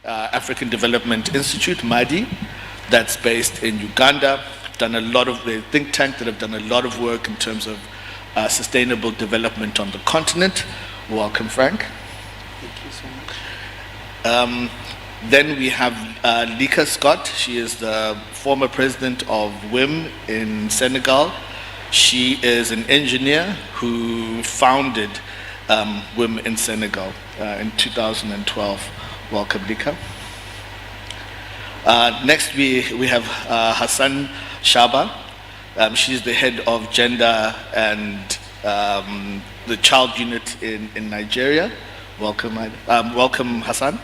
African Development Institute, MADI, that's based in Uganda. Done a lot of the think tank that have done a lot of work in terms of sustainable development on the continent. Welcome, Frank. Thank you so much. Then we have Lika Scott. She is the former president of WIM in Senegal. She is an engineer who founded WIM in Senegal in 2012. Welcome, Lika. Next, we have Hassan Shaba. She's the head of gender and the child unit in Nigeria. Welcome, welcome, Hassan.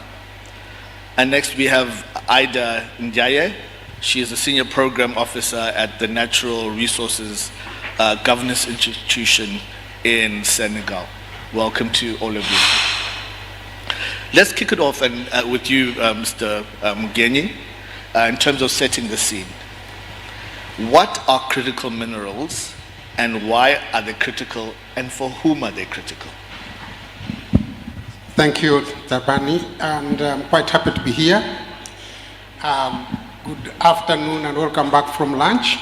And next we have Ida Ndiaye. She is a senior program officer at the Natural Resources Governance Institution in Senegal. Welcome to all of you. Let's kick it off with you, Mr. Mugenyi, in terms of setting the scene. What are critical minerals and why are they critical and for whom are they critical? Thank you, Tabani, and I'm quite happy to be here. Good afternoon and welcome back from lunch.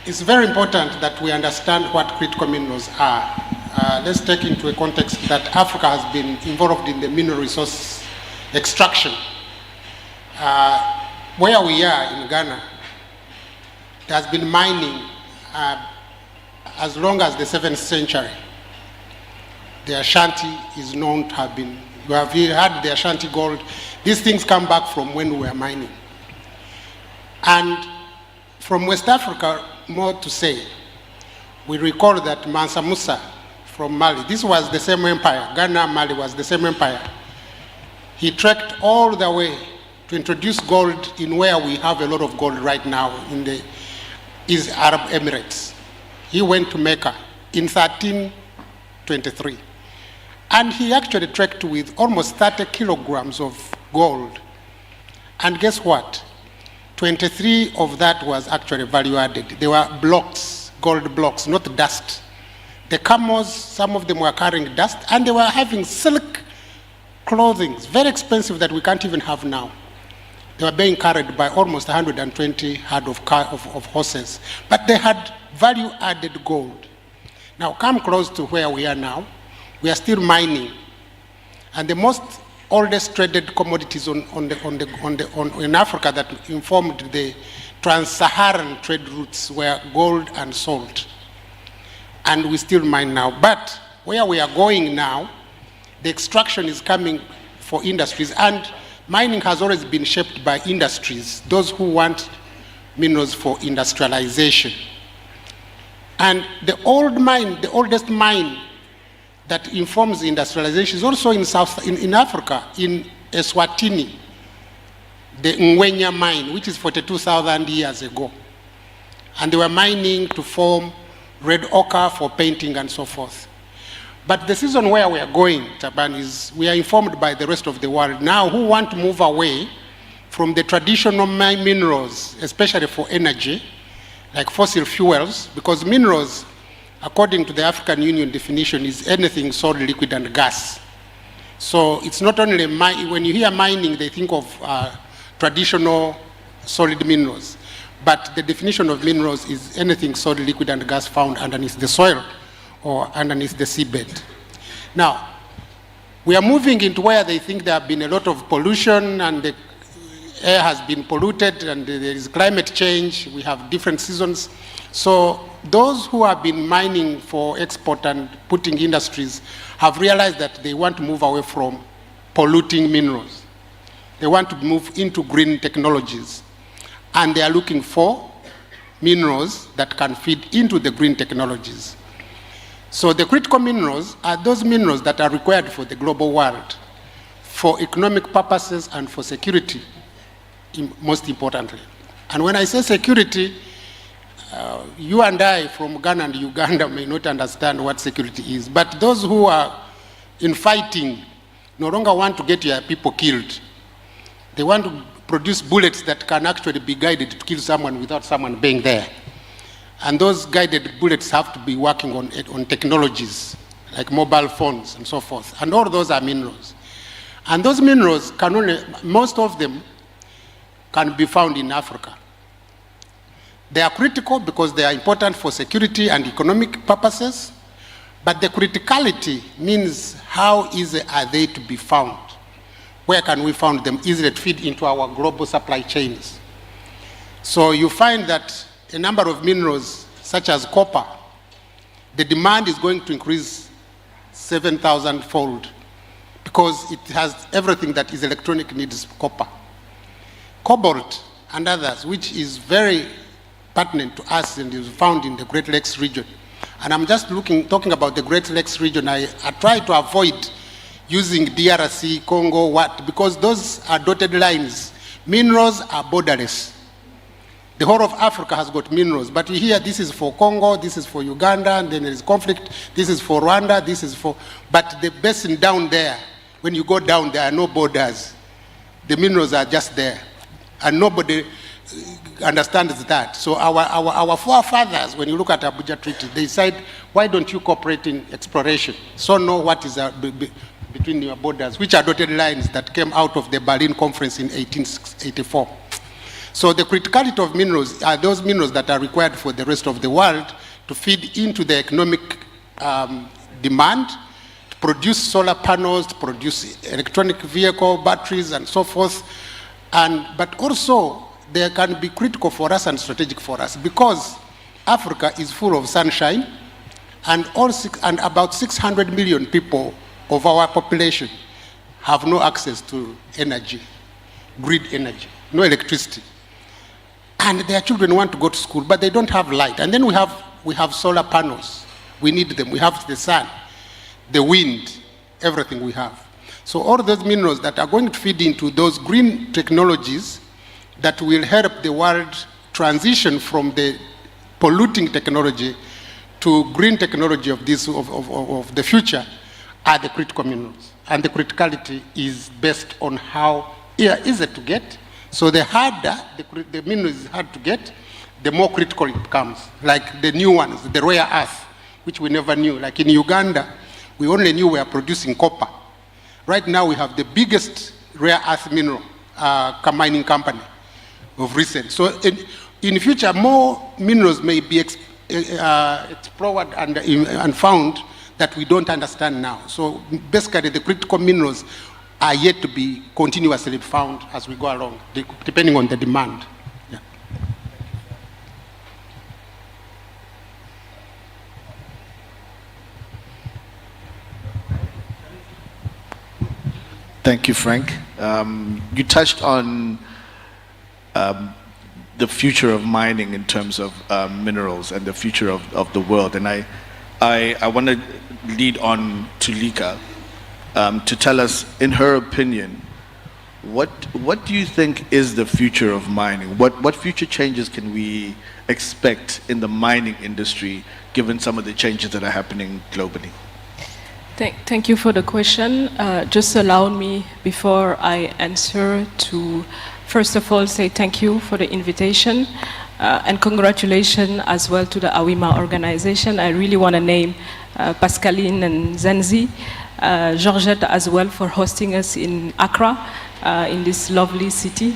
It's very important that we understand what critical minerals are. Let's take into a context that Africa has been involved in the mineral resource extraction. Where we are in Ghana, there has been mining as long as the 7th century. The Ashanti is known to have been, you have had the Ashanti gold. These things come back from when we were mining. And from West Africa, more to say, we recall that Mansa Musa from Mali, this was the same empire, Ghana, Mali was the same empire. He trekked all the way to introduce gold in where we have a lot of gold right now in the Arab Emirates. He went to Mecca in 1323. And he actually trekked with almost 30 kilograms of gold. And guess what? 23 of that was actually value added. They were blocks, gold blocks, not dust. The camels, some of them were carrying dust, and they were having silk clothing, very expensive that we can't even have now. They were being carried by almost 120 herd of horses. But they had value added gold. Now come close to where we are now. We are still mining, and the most oldest traded commodities in Africa that informed the trans-Saharan trade routes were gold and salt, and we still mine now. But where we are going now, the extraction is coming for industries, and mining has always been shaped by industries, those who want minerals for industrialization. And the oldest mine that informs industrialization is also in Africa, in Eswatini, the Ngwenya mine, which is 42,000 years ago. And they were mining to form red ochre for painting and so forth. But the season where we are going, Taban, is we are informed by the rest of the world now who want to move away from the traditional minerals, especially for energy, like fossil fuels, because minerals, according to the African Union definition, is anything solid, liquid, and gas. So it's not only, when you hear mining, they think of traditional solid minerals, but the definition of minerals is anything solid, liquid, and gas found underneath the soil or underneath the seabed. Now, we are moving into where they think there have been a lot of pollution and the air has been polluted and there is climate change, we have different seasons. So those who have been mining for export and putting industries have realized that they want to move away from polluting minerals. They want to move into green technologies. And they are looking for minerals that can feed into the green technologies. So the critical minerals are those minerals that are required for the global world, for economic purposes and for security, most importantly. And when I say security, you and I from Ghana and Uganda may not understand what security is, but those who are in fighting no longer want to get your people killed. They want to produce bullets that can actually be guided to kill someone without someone being there. And those guided bullets have to be working on technologies like mobile phones and so forth. And all those are minerals. And those minerals can only, most of them can be found in Africa. They are critical because they are important for security and economic purposes, but the criticality means how easy are they to be found? Where can we find them easily to feed into our global supply chains? So you find that a number of minerals, such as copper, the demand is going to increase 7,000-fold because it has everything that is electronic needs copper. Cobalt and others, which is very pertinent to us and is found in the Great Lakes region. And I'm just talking about the Great Lakes region. I try to avoid using DRC, Congo, because those are dotted lines. Minerals are borderless. The whole of Africa has got minerals, but here this is for Congo, this is for Uganda, and then there is conflict, this is for Rwanda, this is for, but the basin down there, when you go down, there are no borders. The minerals are just there, and nobody understands that. So our forefathers, when you look at Abuja Treaty, they said, why don't you cooperate in exploration? So know what is between your borders, which are dotted lines that came out of the Berlin Conference in 1884. So the criticality of minerals are those minerals that are required for the rest of the world to feed into the economic demand, to produce solar panels, to produce electronic vehicle batteries and so forth. But also they can be critical for us and strategic for us because Africa is full of sunshine, and about 600 million people of our population have no access to energy, grid energy, no electricity. And their children want to go to school, but they don't have light. And then we have solar panels. We need them. We have the sun, the wind, everything we have. So all those minerals that are going to feed into those green technologies that will help the world transition from the polluting technology to green technology of the future are the critical minerals. And the criticality is based on how easy to get. So the harder the mineral is hard to get, the more critical it becomes. Like the new ones, the rare earth, which we never knew. Like in Uganda, we only knew we are producing copper. Right now we have the biggest rare earth mineral mining company of recent. So in future, more minerals may be explored and found that we don't understand now. So basically the critical minerals are yet to be continuously found as we go along, depending on the demand. Yeah. Thank you, Frank. You touched on the future of mining in terms of minerals and the future of the world. And I want to lead on to Lika to tell us, in her opinion, what do you think is the future of mining? What future changes can we expect in the mining industry, given some of the changes that are happening globally? Thank you for the question. Just allow me, before I answer, to first of all say thank you for the invitation and congratulations as well to the AWIMA organization. I really want to name Pascaline and Zenzi, Georgette as well for hosting us in Accra, in this lovely city.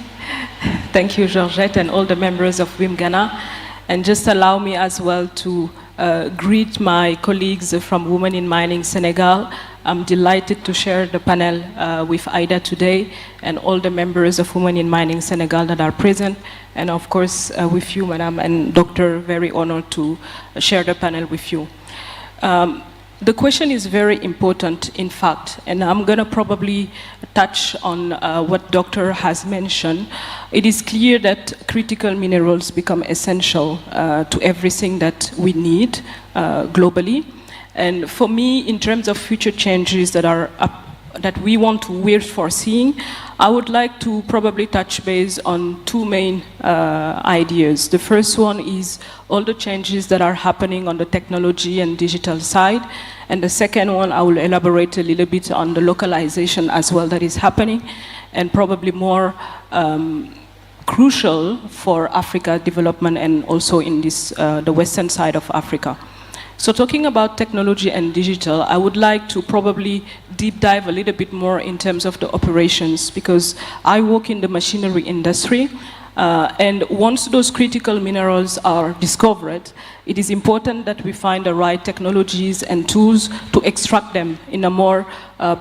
Thank you, Georgette, and all the members of WIM Ghana. And just allow me as well to greet my colleagues from Women in Mining Senegal. I'm delighted to share the panel with Aida today and all the members of Women in Mining Senegal that are present, and of course with you, Madam and Doctor, very honored to share the panel with you. The question is very important, in fact, and I'm going to probably touch on what Doctor has mentioned. It is clear that critical minerals become essential to everything that we need globally. And for me, in terms of future changes that we want to, we're foreseeing, I would like to probably touch base on two main ideas. The first one is all the changes that are happening on the technology and digital side. And the second one, I will elaborate a little bit on the localization as well that is happening, and probably more crucial for Africa development and also in this, the western side of Africa. So talking about technology and digital, I would like to probably deep dive a little bit more in terms of the operations, because I work in the machinery industry. And once those critical minerals are discovered, it is important that we find the right technologies and tools to extract them in a more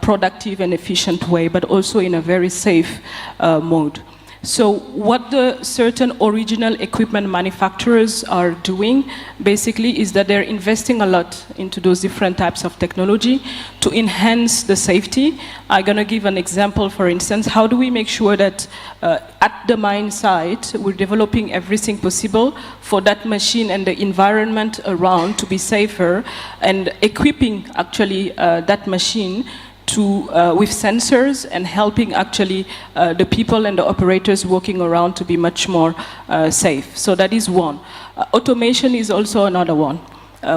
productive and efficient way, but also in a very safe mode. So what the certain original equipment manufacturers are doing basically is that they're investing a lot into those different types of technology to enhance the safety. I'm going to give an example, for instance. How do we make sure that at the mine site we're developing everything possible for that machine and the environment around to be safer, and equipping actually that machine with sensors and helping actually the people and the operators working around to be much more safe. So that is one. Automation is also another one.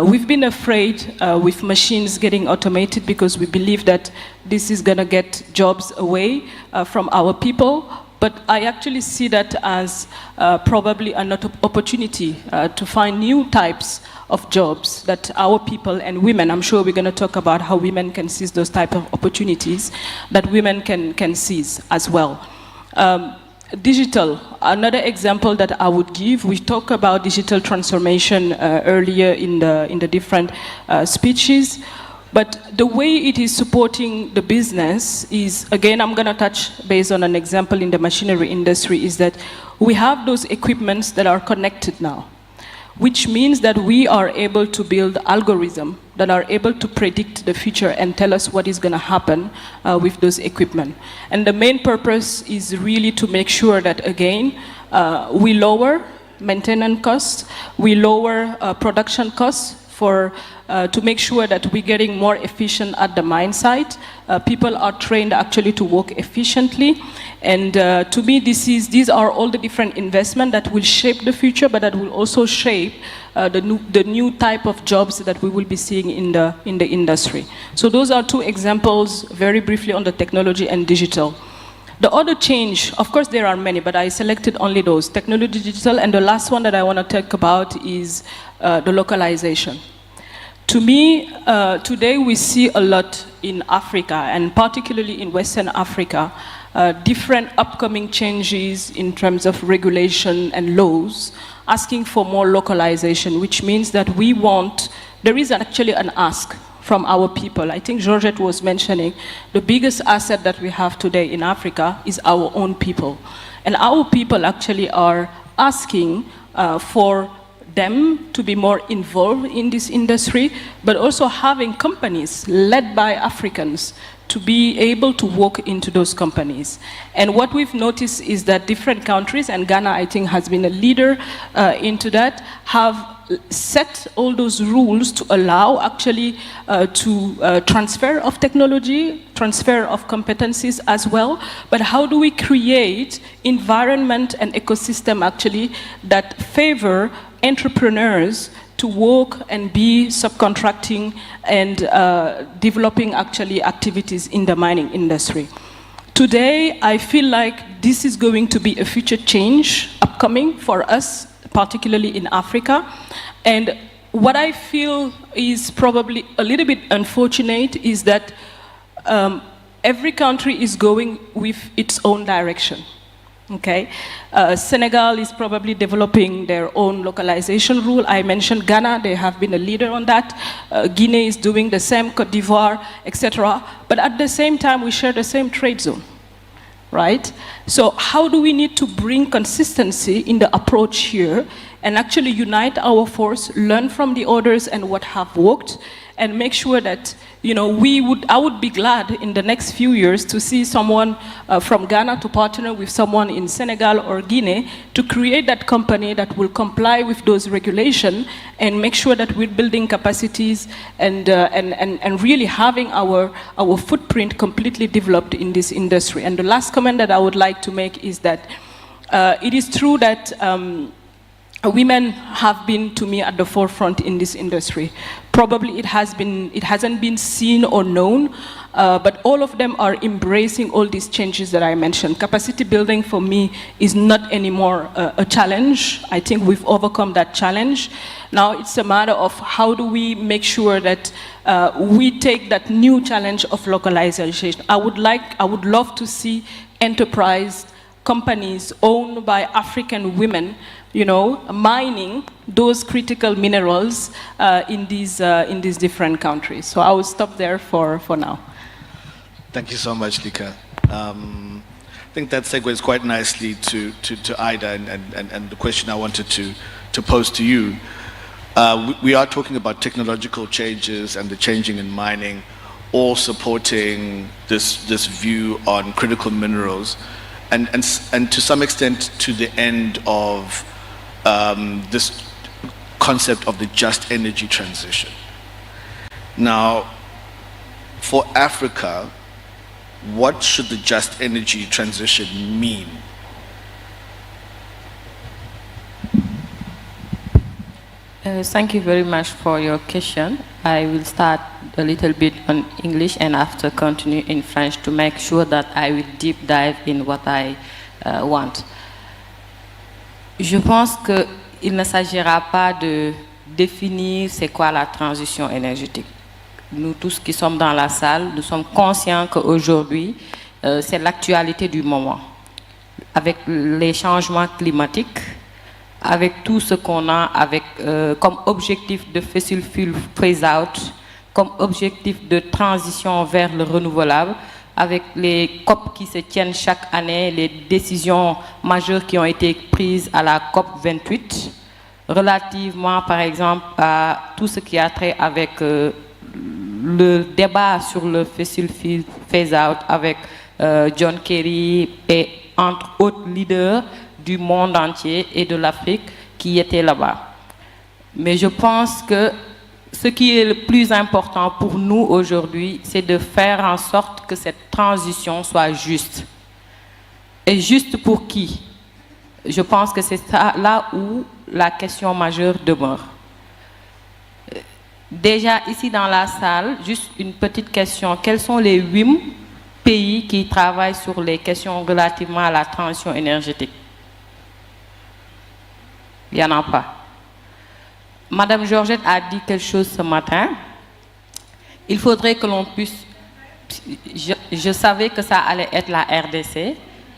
We've been afraid with machines getting automated because we believe that this is going to get jobs away from our people. But I actually see that as probably an opportunity to find new types of jobs that our people and women, I'm sure we're going to talk about how women can seize those type of opportunities that women can seize as well. Digital, another example that I would give, we talked about digital transformation earlier in the different speeches. But the way it is supporting the business is, again, I'm going to touch based on an example in the machinery industry, is that we have those equipments that are connected now, which means that we are able to build algorithms that are able to predict the future and tell us what is going to happen with those equipment. And the main purpose is really to make sure that, again, we lower maintenance costs, we lower production costs to make sure that we're getting more efficient at the mine site. People are trained actually to work efficiently. And to me, these are all the different investments that will shape the future, but that will also shape the new type of jobs that we will be seeing in the industry. So those are two examples, very briefly, on the technology and digital. The other change, of course there are many, but I selected only those, technology, digital, and the last one that I want to talk about is the localization. To me, today we see a lot in Africa, and particularly in Western Africa, different upcoming changes in terms of regulation and laws, asking for more localization, which means that there is actually an ask from our people. I think Georgette was mentioning the biggest asset that we have today in Africa is our own people. And our people actually are asking for them to be more involved in this industry, but also having companies led by Africans to be able to walk into those companies. And what we've noticed is that different countries, and Ghana, I think, has been a leader into that, have set all those rules to allow actually transfer of technology, transfer of competencies as well. But how do we create environment and ecosystem actually that favor entrepreneurs to work and be subcontracting and developing actually activities in the mining industry? Today, I feel like this is going to be a future change upcoming for us, particularly in Africa. And what I feel is probably a little bit unfortunate is that every country is going with its own direction. Okay, Senegal is probably developing their own localization rule. I mentioned Ghana, they have been a leader on that. Guinea is doing the same, Cote d'Ivoire, etc. But at the same time, we share the same trade zone, right? So how do we need to bring consistency in the approach here and actually unite our force, learn from the others and what have worked, and make sure that, I would be glad in the next few years to see someone from Ghana to partner with someone in Senegal or Guinea to create that company that will comply with those regulations and make sure that we're building capacities and really having our footprint completely developed in this industry. And the last comment that I would like to make is that it is true that women have been, to me, at the forefront in this industry. Probably it hasn't been seen or known, but all of them are embracing all these changes that I mentioned. Capacity building for me is not anymore a challenge. I think we've overcome that challenge. Now it's a matter of how do we make sure that we take that new challenge of localization. I would love to see enterprise companies owned by African women, mining those critical minerals in these different countries. So I will stop there for now. Thank you so much, Lika. I think that segues quite nicely to Ida and the question I wanted to pose to you. We are talking about technological changes and the changing in mining, all supporting this view on critical minerals, and to some extent to the end of this concept of the just energy transition. Now, for Africa, what should the just energy transition mean? Thank you very much for your question. I will start a little bit on English and after continue in French to make sure that I will deep dive in what I want. Je pense qu'il ne s'agira pas de définir c'est quoi la transition énergétique. Nous tous qui sommes dans la salle, nous sommes conscients qu'aujourd'hui, c'est l'actualité du moment. Avec les changements climatiques, avec tout ce qu'on a comme objectif de fossil fuel phase-out, comme objectif de transition vers le renouvelable, avec les COP qui se tiennent chaque année, les décisions majeures qui ont été prises à la COP 28, relativement par exemple à tout ce qui a trait avec le débat sur le fossil fuel phase-out avec John Kerry et entre autres leaders du monde entier et de l'Afrique qui étaient là-bas. Mais je pense que ce qui est le plus important pour nous aujourd'hui, c'est de faire en sorte que cette transition soit juste. Et juste pour qui? Je pense que c'est là où la question majeure demeure. Déjà, ici dans la salle, juste une petite question. Quels sont les 8 pays qui travaillent sur les questions relativement à la transition énergétique? Il n'y en a pas. Madame Georgette a dit quelque chose ce matin. Il faudrait que l'on puisse... Je savais que ça allait être la RDC,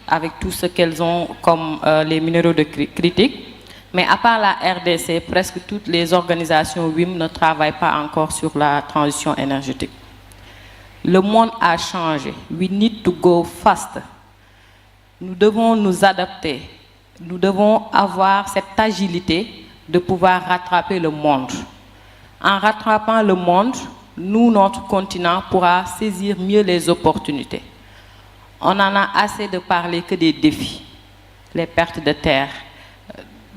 avec tout ce qu'elles ont comme les minéraux de critique. Mais à part la RDC, presque toutes les organisations WIM ne travaillent pas encore sur la transition énergétique. Le monde a changé. We need to go faster. Nous devons nous adapter. Nous devons avoir cette agilité de pouvoir rattraper le monde. En rattrapant le monde, nous, notre continent, pourra saisir mieux les opportunités. On en a assez de parler que des défis, les pertes de terre,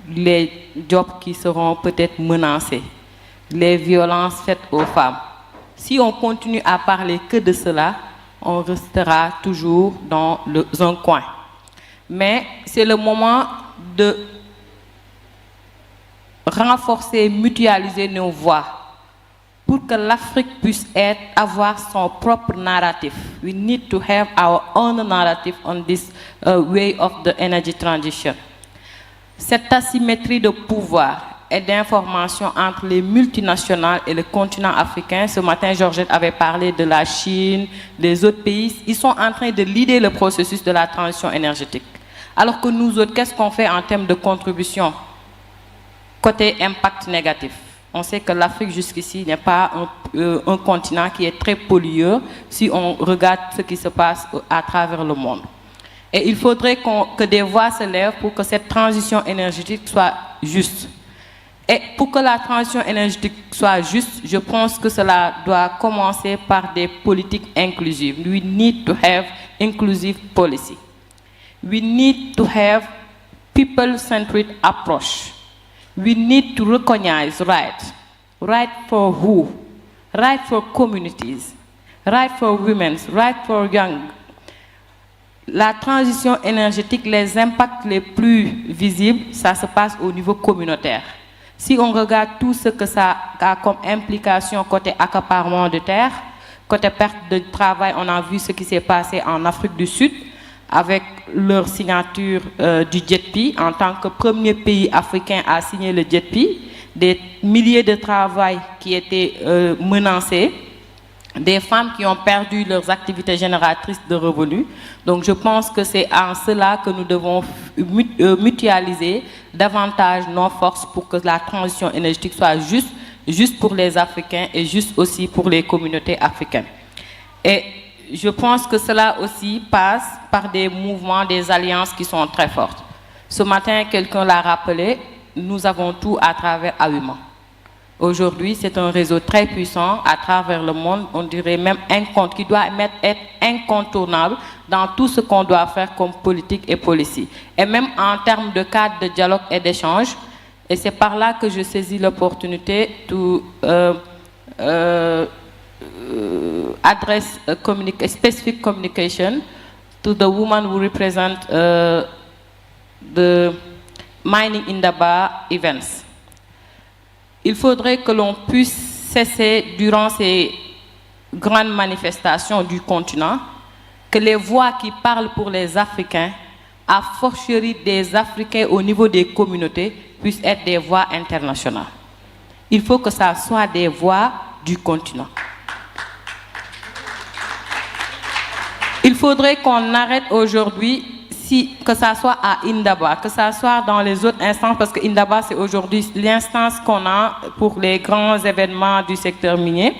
les jobs qui seront peut-être menacés, les violences faites aux femmes. Si on continue à parler que de cela, on restera toujours dans un coin. Mais c'est le moment de renforcer, mutualiser nos voix pour que l'Afrique puisse avoir son propre narratif. We need to have our own narrative on this way of the energy transition. Cette asymétrie de pouvoir et d'information entre les multinationales et le continent africain, ce matin Georgette avait parlé de la Chine, des autres pays, ils sont en train de leader le processus de la transition énergétique. Alors que nous autres, qu'est-ce qu'on fait en termes de contribution? Côté impact négatif. On sait que l'Afrique jusqu'ici n'est pas un continent qui est très pollueur si on regarde ce qui se passe à travers le monde. Et il faudrait que des voix se lèvent pour que cette transition énergétique soit juste. Et pour que la transition énergétique soit juste, je pense que cela doit commencer par des politiques inclusives. We need to have inclusive policy. We need to have people-centered approach. We need to recognize right. Right for who? Right for communities. Right for women. Right for young. la transition énergétique, les impacts les plus visibles, ça se passe au niveau communautaire. Si on regarde tout ce que ça a comme implication côté accaparement de terre, côté perte de travail, on a vu ce qui s'est passé en Afrique du Sud avec leur signature du JETP en tant que premier pays africain à signer le JETP, des milliers de travail qui étaient menacés, des femmes qui ont perdu leurs activités génératrices de revenus. Donc je pense que c'est en cela que nous devons mutualiser davantage nos forces pour que la transition énergétique soit juste pour les Africains et juste aussi pour les communautés africaines. Et je pense que cela aussi passe par des mouvements, des alliances qui sont très fortes. Ce matin, quelqu'un l'a rappelé, nous avons tout à travers AUMA. Aujourd'hui, c'est un réseau très puissant à travers le monde, on dirait même qui doit être incontournable dans tout ce qu'on doit faire comme politique et policy. Et même en termes de cadre de dialogue et d'échange, et c'est par là que je saisis l'opportunité de address a specific communication to the woman who represent the Mining Indaba events. Il faudrait que l'on puisse cesser, durant ces grandes manifestations du continent, que les voix qui parlent pour les Africains, a fortiori des Africains au niveau des communautés, puissent être des voix internationales. Il faut que ça soit des voix du continent. Il faudrait qu'on arrête aujourd'hui, que ça soit à Indaba, que ça soit dans les autres instances, parce que Indaba, c'est aujourd'hui l'instance qu'on a pour les grands événements du secteur minier.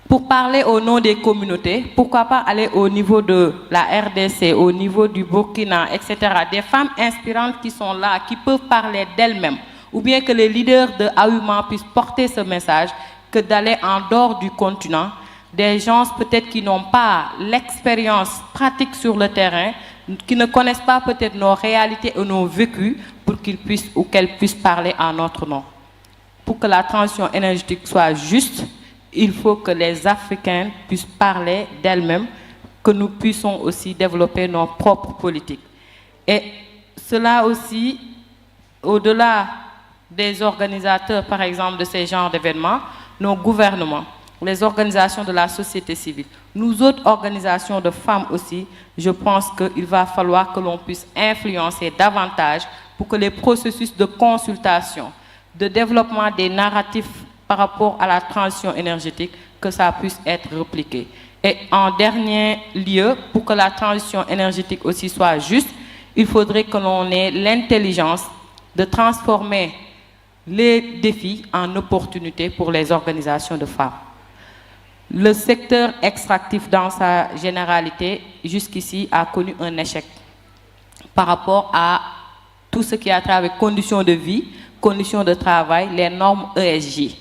Pour parler au nom des communautés, pourquoi pas aller au niveau de la RDC, au niveau du Burkina, etc. Des femmes inspirantes qui sont là, qui peuvent parler d'elles-mêmes, ou bien que les leaders de AUMA puissent porter ce message, que d'aller en dehors du continent, des gens peut-être qui n'ont pas l'expérience pratique sur le terrain, qui ne connaissent pas peut-être nos réalités et nos vécus, pour qu'ils puissent ou qu'elles puissent parler en notre nom. Pour que la transition énergétique soit juste, il faut que les Africains puissent parler d'elles-mêmes, que nous puissions aussi développer nos propres politiques. Et cela aussi, au-delà des organisateurs, par exemple, de ces genres d'événements, nos gouvernements, les organisations de la société civile, nous autres organisations de femmes aussi, je pense qu'il va falloir que l'on puisse influencer davantage pour que les processus de consultation, de développement des narratifs par rapport à la transition énergétique, que ça puisse être répliqué. Et en dernier lieu, pour que la transition énergétique aussi soit juste, il faudrait que l'on ait l'intelligence de transformer les défis en opportunités pour les organisations de femmes. Le secteur extractif dans sa généralité, jusqu'ici, a connu un échec par rapport à tout ce qui a trait avec conditions de vie, conditions de travail, les normes ESG.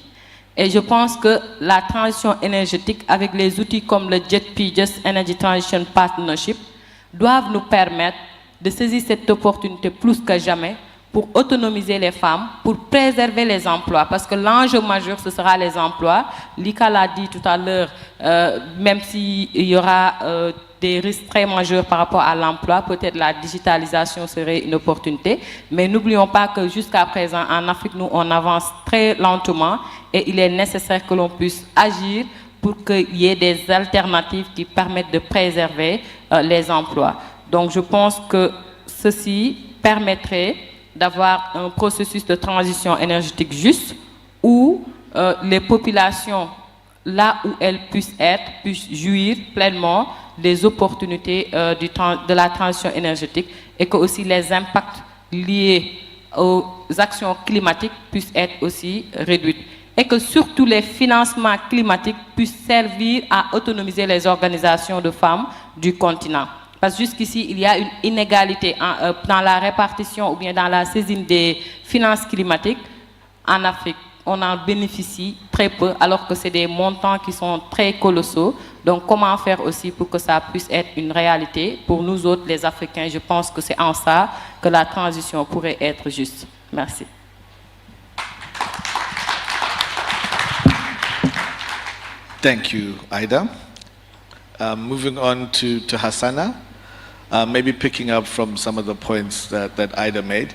Et je pense que la transition énergétique, avec les outils comme le JETP, Just Energy Transition Partnership, doivent nous permettre de saisir cette opportunité plus que jamais pour autonomiser les femmes, pour préserver les emplois, parce que l'enjeu majeur, ce sera les emplois. Lika l'a dit tout à l'heure, même s'il y aura des risques très majeurs par rapport à l'emploi, peut-être la digitalisation serait une opportunité, mais n'oublions pas que jusqu'à présent, en Afrique, nous, on avance très lentement et il est nécessaire que l'on puisse agir pour qu'il y ait des alternatives qui permettent de préserver les emplois. Donc je pense que ceci permettrait d'avoir un processus de transition énergétique juste où les populations, là où elles puissent être, puissent jouir pleinement des opportunités de la transition énergétique et que aussi les impacts liés aux actions climatiques puissent être aussi réduits. Et que surtout les financements climatiques puissent servir à autonomiser les organisations de femmes du continent. Parce que jusqu'ici, il y a une inégalité dans la répartition ou bien dans la saisine des finances climatiques en Afrique. On en bénéficie très peu, alors que c'est des montants qui sont très colossaux. Donc, comment faire aussi pour que ça puisse être une réalité pour nous autres, les Africains? Je pense que c'est en ça que la transition pourrait être juste. Merci. Thank you, Aida. Moving on to Hassana. maybe picking up from some of the points that Ida made,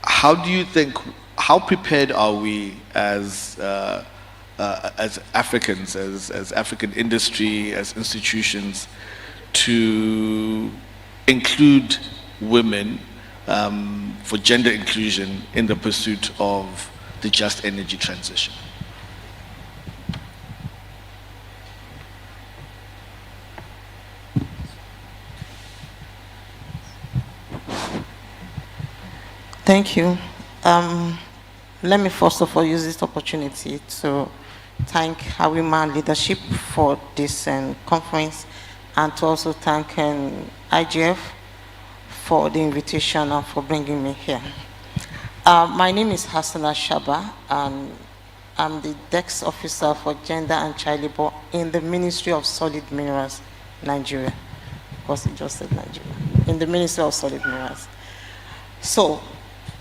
how do you think, how prepared are we as Africans, as African industry, as institutions, to include women for gender inclusion in the pursuit of the just energy transition? Thank you. Let me first of all use this opportunity to thank Hawima Leadership for this conference, and to also thank IGF for the invitation and for bringing me here. My name is Hassana Shaba, and I'm the Desk Officer for Gender and Child Labor in the Ministry of Solid Minerals, Nigeria. Of course, it just said Nigeria. In the Ministry of Solid Minerals. So,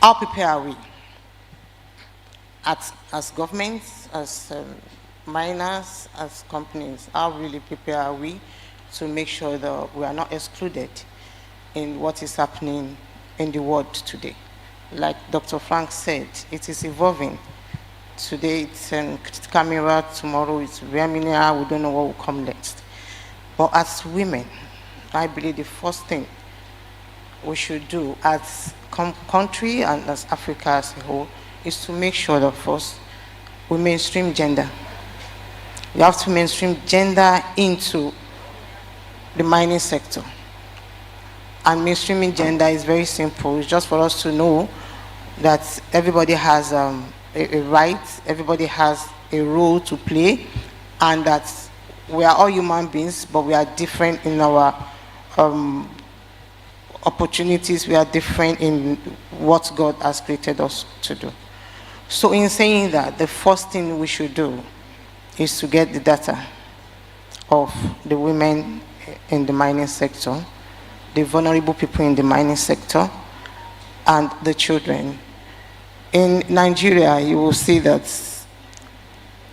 how prepared are we? As governments, as miners, as companies, how really prepared are we to make sure that we are not excluded in what is happening in the world today? Like Dr. Frank said, it is evolving. Today it's critical mineral, tomorrow it's rare mineral, we don't know what will come next. But as women, I believe the first thing we should do as country and as Africa as a whole is to make sure that first we mainstream gender. We have to mainstream gender into the mining sector. And mainstreaming gender is very simple. It's just for us to know that everybody has a right, everybody has a role to play, and that we are all human beings, but we are different in our opportunities, we are different in what God has created us to do. So in saying that, the first thing we should do is to get the data of the women in the mining sector, the vulnerable people in the mining sector, and the children. In Nigeria, you will see that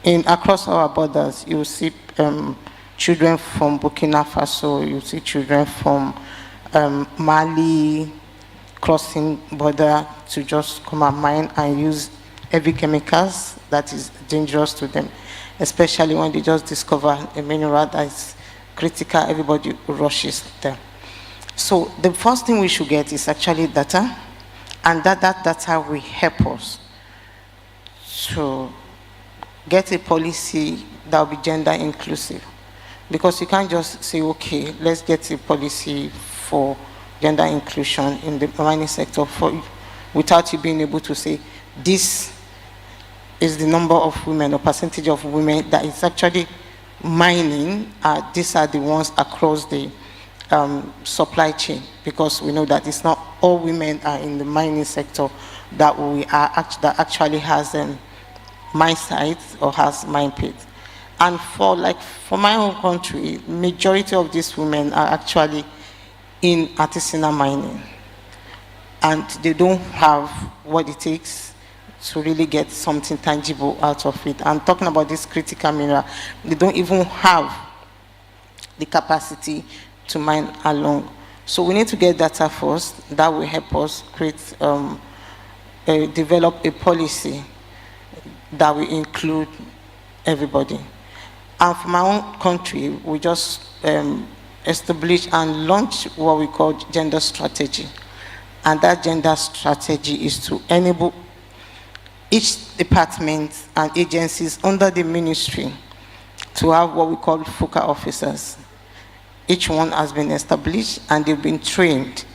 across our borders, you will see children from Burkina Faso, you see children from Mali crossing border to just come and mine and use heavy chemicals that is dangerous to them, especially when they just discover a mineral that is critical, everybody rushes there. So the first thing we should get is actually data, and that data will help us to get a policy that will be gender inclusive. Because you can't just say, okay, let's get a policy for gender inclusion in the mining sector without you being able to say, this is the number of women or percentage of women that is actually mining. These are the ones across the supply chain, because we know that it's not all women are in the mining sector that that actually has mine sites or has mine pits. And for my own country, majority of these women are actually in artisanal mining, and they don't have what it takes to really get something tangible out of it. I'm talking about this critical mineral. They don't even have the capacity to mine along. So we need to get data first. That will help us develop a policy that will include everybody. And for my own country, we just establish and launch what we call gender strategy. And that gender strategy is to enable each department and agencies under the ministry to have what we call focal officers. Each one has been established and they've been trained.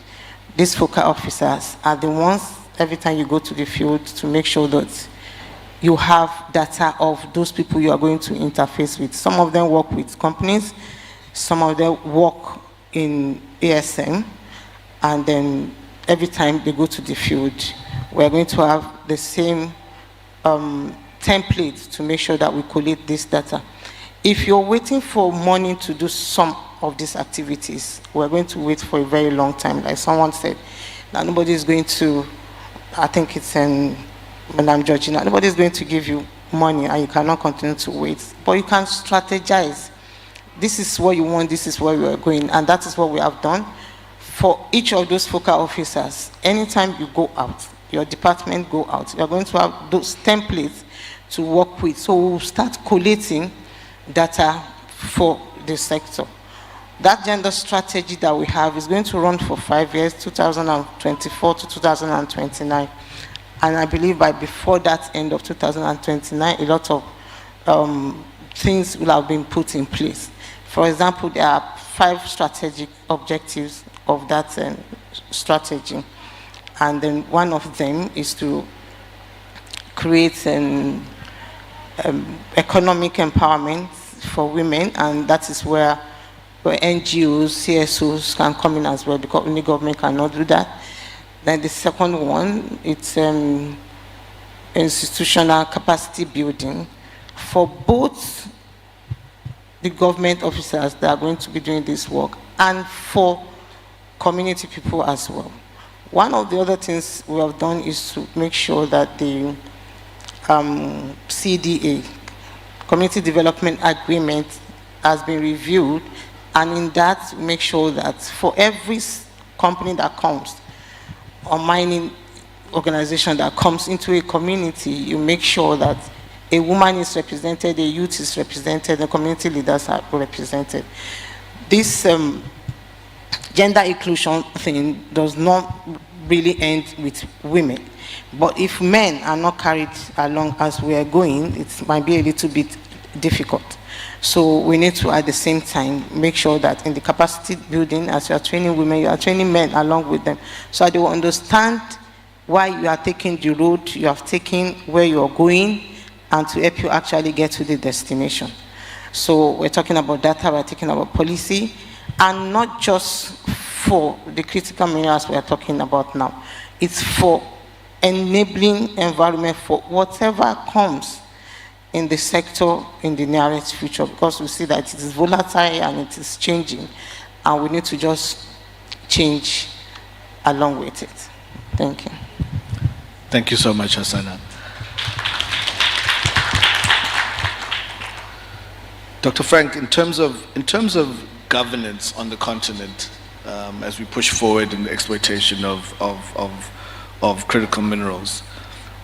These focal officers are the ones, every time you go to the field, to make sure that you have data of those people you are going to interface with. Some of them work with companies, some of them work in ASM, and then every time they go to the field, we're going to have the same template to make sure that we collate this data. If you're waiting for money to do some of these activities, we're going to wait for a very long time. Like someone said, now nobody is going to, I think it's Madam Georgina, nobody is going to give you money and you cannot continue to wait. But you can strategize. This is what you want, this is where we are going, and that is what we have done. for each of those focal officers, anytime you go out, your department go out, you're going to have those templates to work with. So we'll start collating data for the sector. That gender strategy that we have is going to run for 5 years, 2024 to 2029. And I believe before that end of 2029, a lot of things will have been put in place. For example, there are 5 strategic objectives of that strategy. And then one of them is to create an economic empowerment for women, and that is where NGOs, CSOs can come in as well, because only government cannot do that. Then the second one, it's institutional capacity building for both the government officers that are going to be doing this work and for community people as well. One of the other things we have done is to make sure that the CDA, Community Development Agreement, has been reviewed, and in that make sure that for every company that comes, or mining organization that comes into a community, you make sure that a woman is represented, a youth is represented, the community leaders are represented. This gender inclusion thing does not really end with women. But if men are not carried along as we are going, it might be a little bit difficult. So we need to, at the same time, make sure that in the capacity building, as you are training women, you are training men along with them, so that they will understand why you are taking the road you have taken, where you are going, and to help you actually get to the destination. So we're talking about data, we're talking about policy, and not just for the critical minerals we are talking about now. It's for enabling environment for whatever comes in the sector in the nearest future, because we see that it is volatile and it is changing, and we need to just change along with it. Thank you. Thank you so much, Hassana. Dr. Frank, in terms of governance on the continent, as we push forward in the exploitation of critical minerals,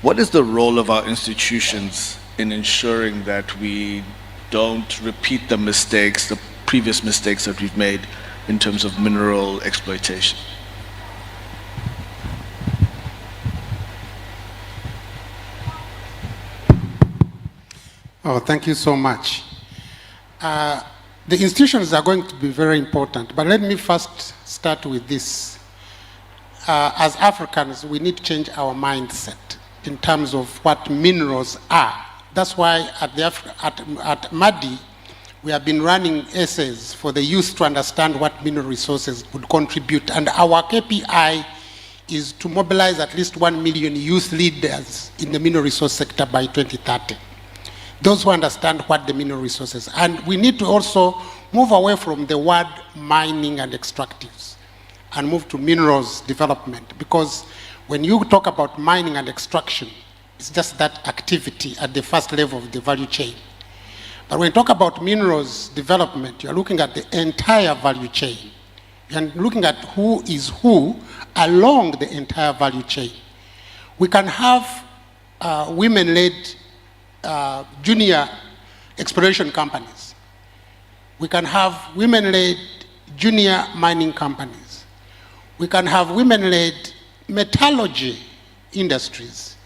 what is the role of our institutions in ensuring that we don't repeat the previous mistakes that we've made in terms of mineral exploitation? Oh, thank you so much. The institutions are going to be very important, but let me first start with this. As Africans, we need to change our mindset in terms of what minerals are. That's why at MADI, we have been running essays for the youth to understand what mineral resources would contribute. And our KPI is to mobilize at least 1 million youth leaders in the mineral resource sector by 2030. Those who understand what the mineral resources are. And we need to also move away from the word mining and extractives and move to minerals development. Because when you talk about mining and extraction, it's just that activity at the first level of the value chain. But when you talk about minerals development, you're looking at the entire value chain. You're looking at who is who along the entire value chain. We can have women-led junior exploration companies. We can have women-led junior mining companies. We can have women-led metallurgy industries.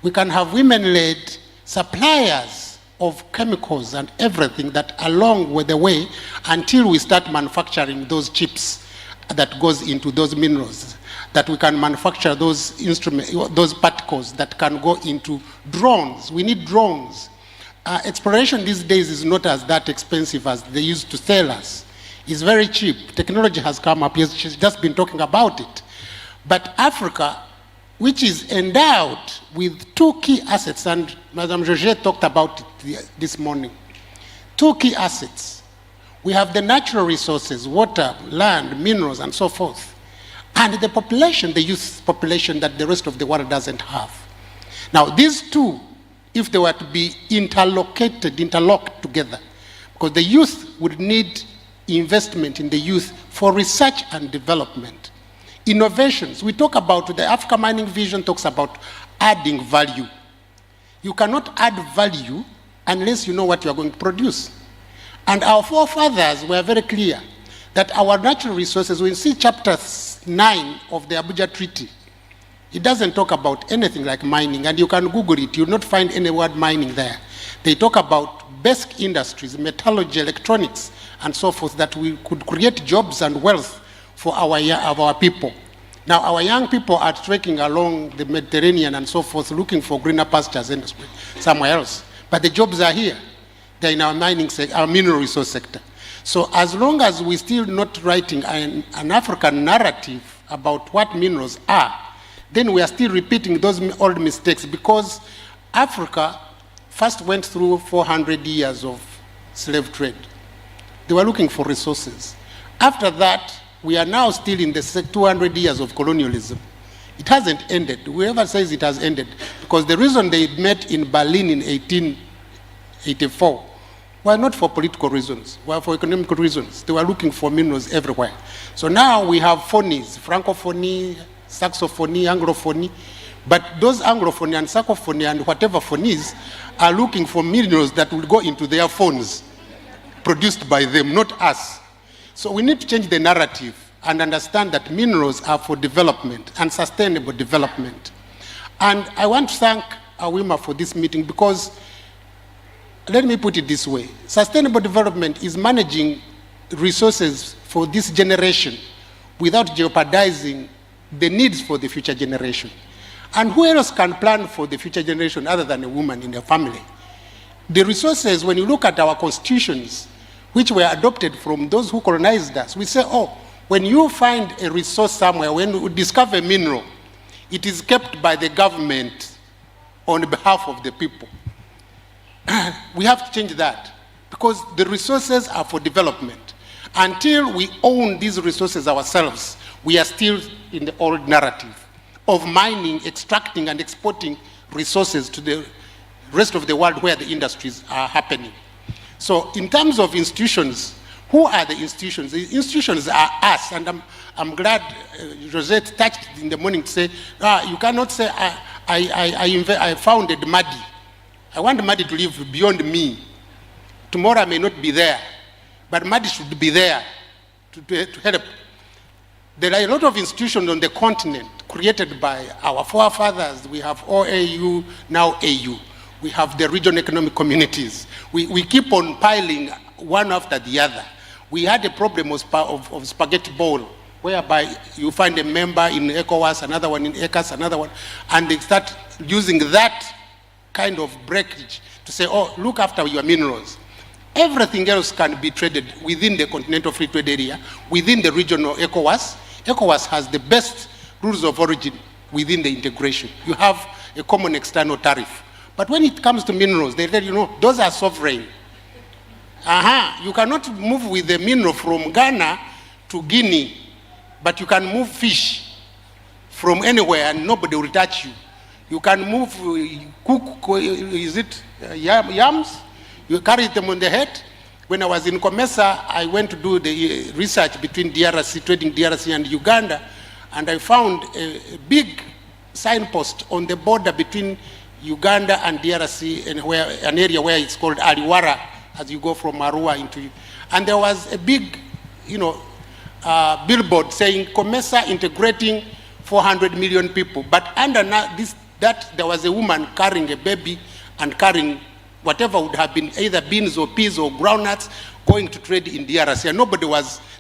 We can have women-led suppliers of chemicals and everything that along with the way until we start manufacturing those chips that goes into those minerals, that we can manufacture those instruments, those particles that can go into drones. We need drones. Exploration these days is not as that expensive as they used to sell us. It's very cheap. Technology has come up. She's just been talking about it. But Africa, which is endowed with 2 key assets, and Madame Georgette talked about it this morning. 2 key assets. We have the natural resources, water, land, minerals, and so forth. And the population, the youth population that the rest of the world doesn't have. Now, these two, if they were to be interlocked together, because the youth would need investment in the youth for research and development. Innovations, we talk about, the Africa Mining Vision talks about adding value. You cannot add value unless you know what you are going to produce. And our forefathers were very clear that our natural resources, when you see chapter 9 of the Abuja Treaty, it doesn't talk about anything like mining, and you can Google it, you'll not find any word mining there. They talk about basic industries, metallurgy, electronics, and so forth, that we could create jobs and wealth for our people. Now, our young people are trekking along the Mediterranean and so forth, looking for greener pastures somewhere else. But the jobs are here. They're in our our mineral resource sector. So as long as we're still not writing an African narrative about what minerals are, then we are still repeating those old mistakes, because Africa first went through 400 years of slave trade. They were looking for resources. After that, we are now still in the 200 years of colonialism. It hasn't ended. Whoever says it has ended, because the reason they met in Berlin in 1884 were not for political reasons, were for economic reasons. They were looking for minerals everywhere. So now we have phonies, Francophonie, Saxophony, Anglophony, but those Anglophony and Saxophony and whatever phonies are looking for minerals that will go into their phones, produced by them, not us. So we need to change the narrative and understand that minerals are for development and sustainable development. And I want to thank Awima for this meeting, because, let me put it this way, sustainable development is managing resources for this generation without jeopardizing the needs for the future generation. And who else can plan for the future generation other than a woman in a family? The resources, when you look at our constitutions, which were adopted from those who colonized us, we say, oh, when you find a resource somewhere, when you discover a mineral, it is kept by the government on behalf of the people. We have to change that, because the resources are for development. Until we own these resources ourselves, we are still in the old narrative of mining, extracting, and exporting resources to the rest of the world where the industries are happening. So in terms of institutions, who are the institutions? The institutions are us, and I'm glad Rosette touched in the morning to say, you cannot say, I founded MADI. I want MADI to live beyond me. Tomorrow I may not be there, but MADI should be there to help. There are a lot of institutions on the continent created by our forefathers. We have OAU, now AU. We have the regional economic communities. We keep on piling one after the other. We had a problem of spaghetti bowl, whereby you find a member in ECOWAS, another one in ECAS, another one, and they start using that kind of breakage to say, oh, look after your minerals. Everything else can be traded within the continental free trade area, within the regional ECOWAS. ECOWAS has the best rules of origin within the integration. You have a common external tariff. But when it comes to minerals, they let you know, those are sovereign. You cannot move with the mineral from Ghana to Guinea, but you can move fish from anywhere and nobody will touch you. You can move, yams? You carry them on the head. When I was in Comesa, I went to do the research between DRC, trading DRC and Uganda, and I found a big signpost on the border between Uganda and DRC, and an area where it's called Aliwara, as you go from Arua into, and there was a big, billboard saying Comesa integrating 400 million people, but under that there was a woman carrying a baby and carrying whatever would have been either beans or peas or groundnuts going to trade in DRC, and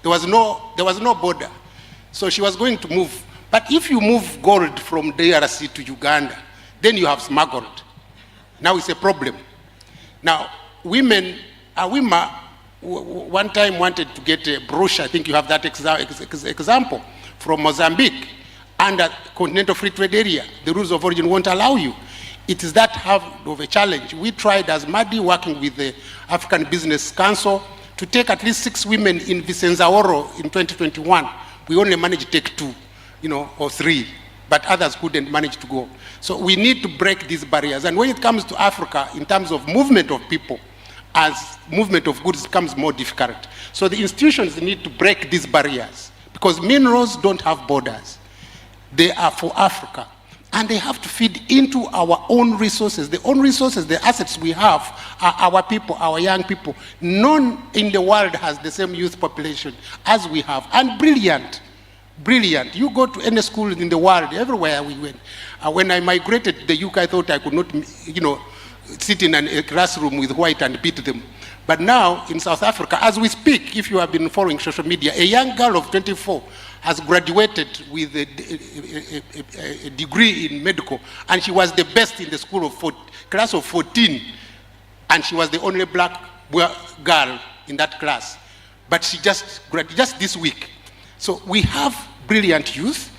there was no border. So she was going to move. But if you move gold from DRC to Uganda, then you have smuggled. Now it's a problem. Now, women one time wanted to get a brochure, I think you have that example, from Mozambique, under continental free trade area. The rules of origin won't allow you. It is that half of a challenge. We tried as MADI, working with the African Business Council, to take at least 6 women in Vicenzaoro in 2021. We only managed to take 2, or 3, but others couldn't manage to go. So we need to break these barriers. And when it comes to Africa, in terms of movement of people, as movement of goods becomes more difficult. So the institutions need to break these barriers, because minerals don't have borders. They are for Africa, and they have to feed into our own resources. The own resources, the assets we have are our people, our young people. None in the world has the same youth population as we have, and brilliant. Brilliant. You go to any school in the world, everywhere we went. When I migrated to the UK, I thought I could not, sit in a classroom with white and beat them. But now in South Africa, as we speak, if you have been following social media, a young girl of 24 has graduated with a degree in medical, and she was the best in the school of class of 14, and she was the only black girl in that class. But she just graduated just this week. So we have brilliant youth.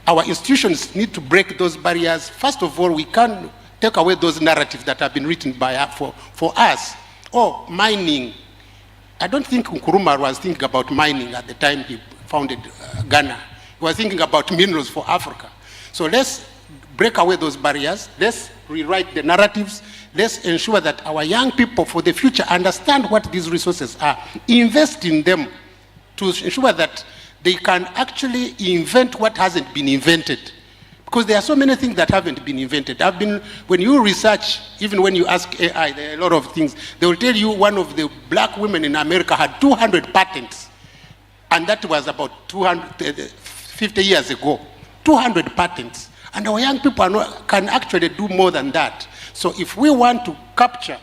Our institutions need to break those barriers. First of all, we can't take away those narratives that have been written for us. Oh, mining. I don't think Nkrumah was thinking about mining at the time he founded Ghana. He was thinking about minerals for Africa. So let's break away those barriers. Let's rewrite the narratives. Let's ensure that our young people for the future understand what these resources are. Invest in them to ensure that they can actually invent what hasn't been invented. Because there are so many things that haven't been invented. When you research, even when you ask AI, there are a lot of things. They will tell you one of the black women in America had 200 patents. And that was about 50 years ago. 200 patents. And our young people can actually do more than that. So if we want to capture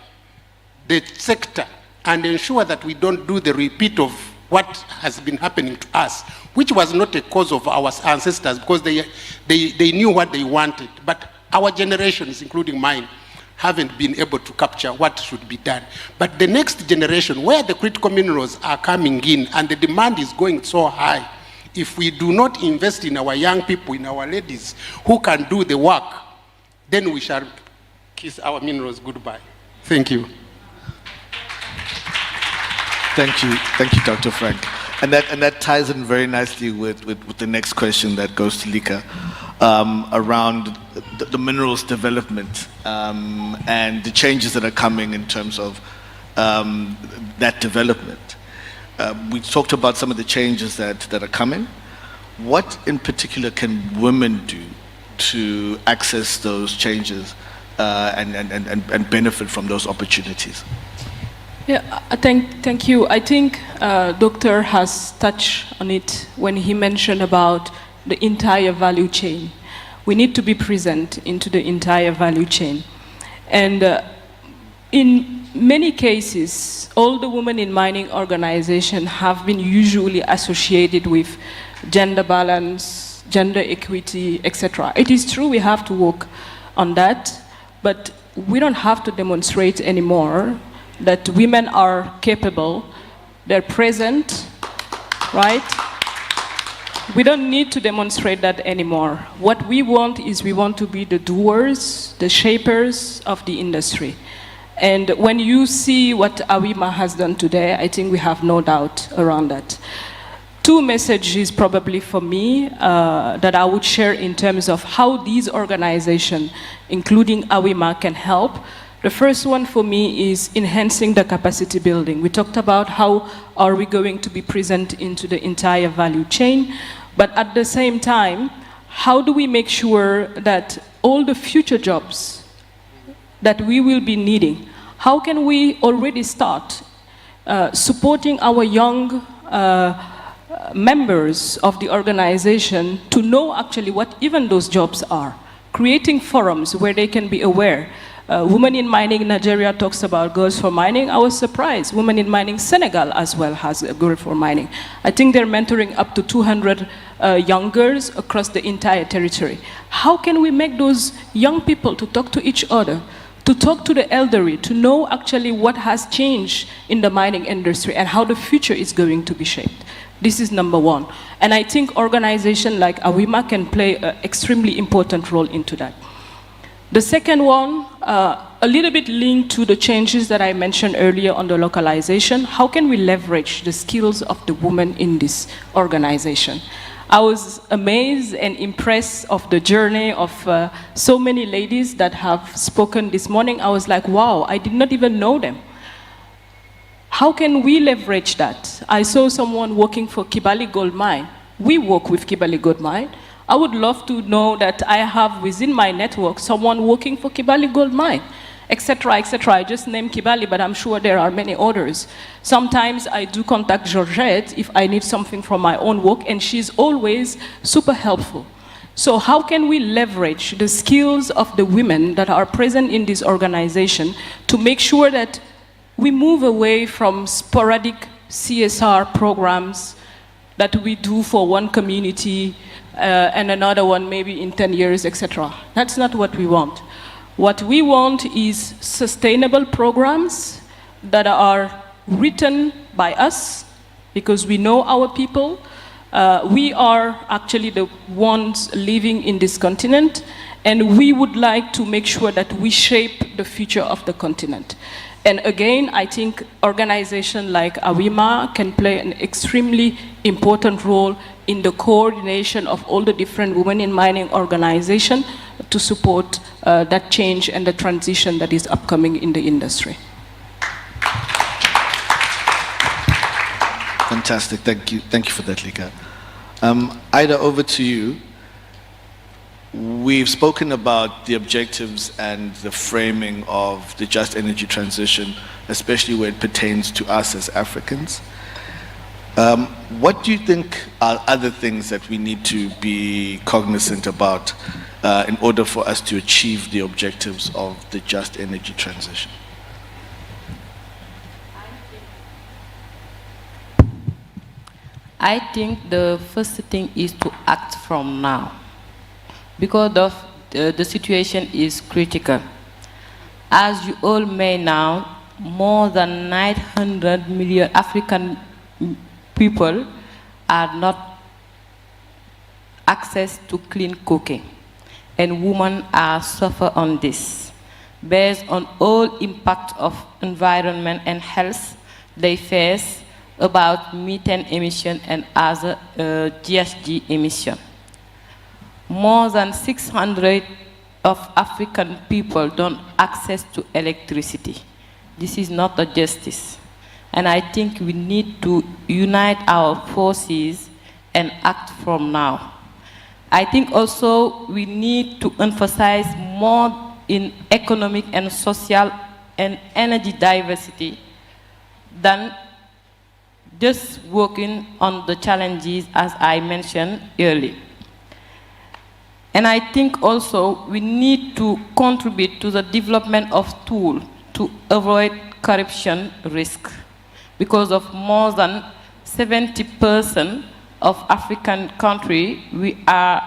the sector and ensure that we don't do the repeat of what has been happening to us, which was not a cause of our ancestors, because they knew what they wanted. But our generations, including mine, haven't been able to capture what should be done. But the next generation, where the critical minerals are coming in and the demand is going so high, if we do not invest in our young people, in our ladies who can do the work, then we shall kiss our minerals goodbye. Thank you. Thank you, Dr. Frank. And that ties in very nicely with the next question that goes to Lika, around the minerals development and the changes that are coming in terms of that development. We talked about some of the changes that are coming. What in particular can women do to access those changes and benefit from those opportunities? Yeah, thank you. I think Doctor has touched on it when he mentioned about the entire value chain. We need to be present into the entire value chain. And in many cases, all the women in mining organizations have been usually associated with gender balance, gender equity, etc. It is true we have to work on that, but we don't have to demonstrate anymore that women are capable, they're present, right? We don't need to demonstrate that anymore. What we want is we want to be the doers, the shapers of the industry. And when you see what Awima has done today, I think we have no doubt around that. Two messages probably for me that I would share in terms of how these organizations, including Awima, can help. The first one for me is enhancing the capacity building. We talked about how are we going to be present into the entire value chain, but at the same time, how do we make sure that all the future jobs that we will be needing, how can we already start supporting our young members of the organization to know actually what even those jobs are, creating forums where they can be aware. Women in Mining Nigeria talks about Girls for Mining. I was surprised. Women in Mining Senegal as well has a Girl for Mining. I think they're mentoring up to 200 young girls across the entire territory. How can we make those young people to talk to each other, to talk to the elderly, to know actually what has changed in the mining industry and how the future is going to be shaped? This is number one. And I think organizations like Awima can play an extremely important role into that. The second one, a little bit linked to the changes that I mentioned earlier on the localization. How can we leverage the skills of the women in this organization? I was amazed and impressed of the journey of so many ladies that have spoken this morning. I was like, wow, I did not even know them. how can we leverage that? I saw someone working for Kibali Gold Mine. We work with Kibali Gold Mine. I would love to know that I have within my network someone working for Kibali Gold Mine, etc., etc. I just named Kibali, but I'm sure there are many others. Sometimes I do contact Georgette if I need something from my own work, and she's always super helpful. So how can we leverage the skills of the women that are present in this organization to make sure that we move away from sporadic CSR programs that we do for one community and another one maybe in 10 years, etc. That's not what we want. What we want is sustainable programs that are written by us, because we know our people. We are actually the ones living in this continent, and we would like to make sure that we shape the future of the continent. And again, I think organizations like AWIMA can play an extremely important role in the coordination of all the different women in mining organizations to support that change and the transition that is upcoming in the industry. Fantastic. Thank you. Thank you for that, Lika. Ida, over to you. We've spoken about the objectives and the framing of the just energy transition, especially where it pertains to us as Africans. What do you think are other things that we need to be cognizant about in order for us to achieve the objectives of the just energy transition? I think the first thing is to act from now, because the situation is critical. As you all may know, more than 900 million African people are not access to clean cooking, and women are suffer on this. Based on all impact of environment and health they face, about methane emission and other GHG emission. More than 600 of African people don't access to electricity. This is not a justice. And I think we need to unite our forces and act from now. I think also we need to emphasize more in economic and social and energy diversity than just working on the challenges as I mentioned earlier. And I think also we need to contribute to the development of tools to avoid corruption risk, because of more than 70% of African countries, we are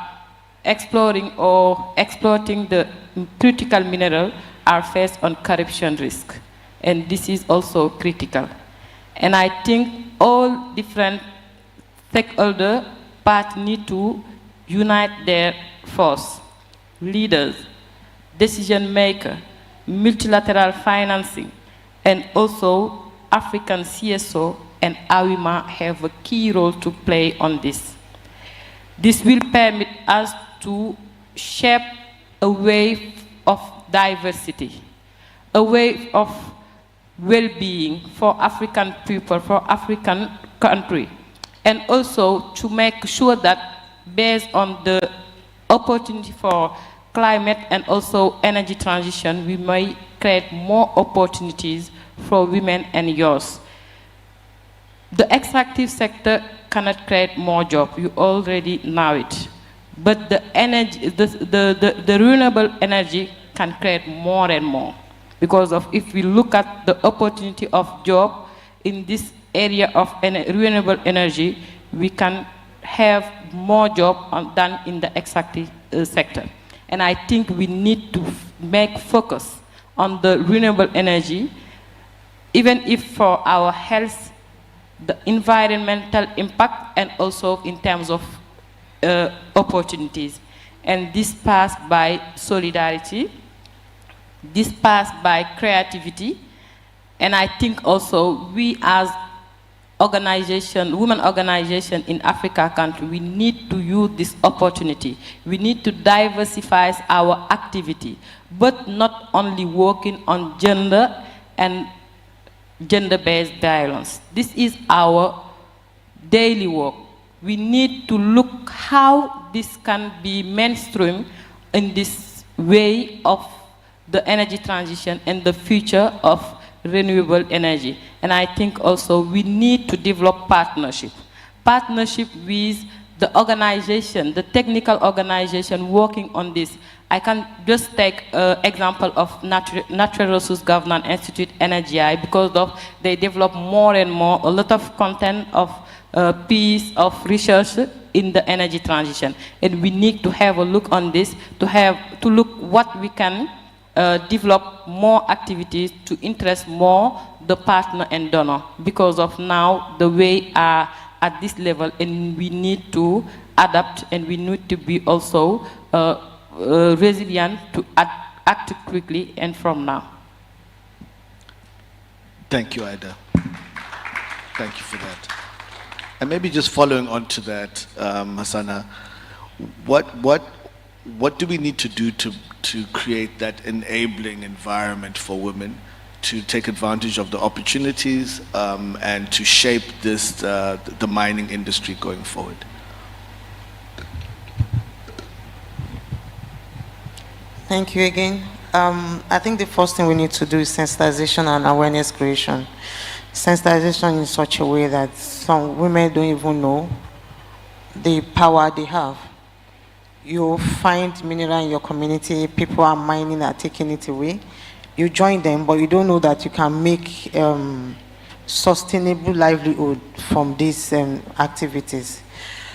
exploring or exploiting the critical mineral are faced on corruption risk. And this is also critical. And I think all different stakeholder parties need to unite their force. Leaders, decision makers, multilateral financing, and also African CSO and AWIMA have a key role to play on this. This will permit us to shape a wave of diversity, a wave of well-being for African people, for African country, and also to make sure that based on the opportunity for climate and also energy transition, we may create more opportunities for women and youth. The extractive sector cannot create more jobs, you already know it. But the energy, the renewable energy can create more and more. Because of if we look at the opportunity of job in this area of renewable energy, we can have more job than in the extractive sector. And I think we need to make focus on the renewable energy, even if for our health, the environmental impact, and also in terms of opportunities. And this passed by solidarity, this passed by creativity, and I think also we as organization, women organization in Africa country, we need to use this opportunity. We need to diversify our activity, but not only working on gender and gender-based violence. This is our daily work. We need to look how this can be mainstream in this way of the energy transition and the future of renewable energy. And I think also we need to develop partnership with the organization, the technical organization working on this. I can just take an example of Natural Resource Governance Institute, NRGI, because they develop more and more, a lot of content of piece of research in the energy transition. And we need to have a look on this, to look what we can develop more activities to interest more the partner and donor, because of now the way are at this level, and we need to adapt, and we need to be also resilient to act quickly and from now. Thank you, Ida. Thank you for that. And maybe just following on to that, Hassana, what do we need to do to create that enabling environment for women to take advantage of the opportunities and to shape the mining industry going forward? Thank you again. I think the first thing we need to do is sensitization and awareness creation. Sensitization in such a way that some women don't even know the power they have. You find mineral in your community, people are mining, are taking it away. You join them, but you don't know that you can make sustainable livelihood from these activities.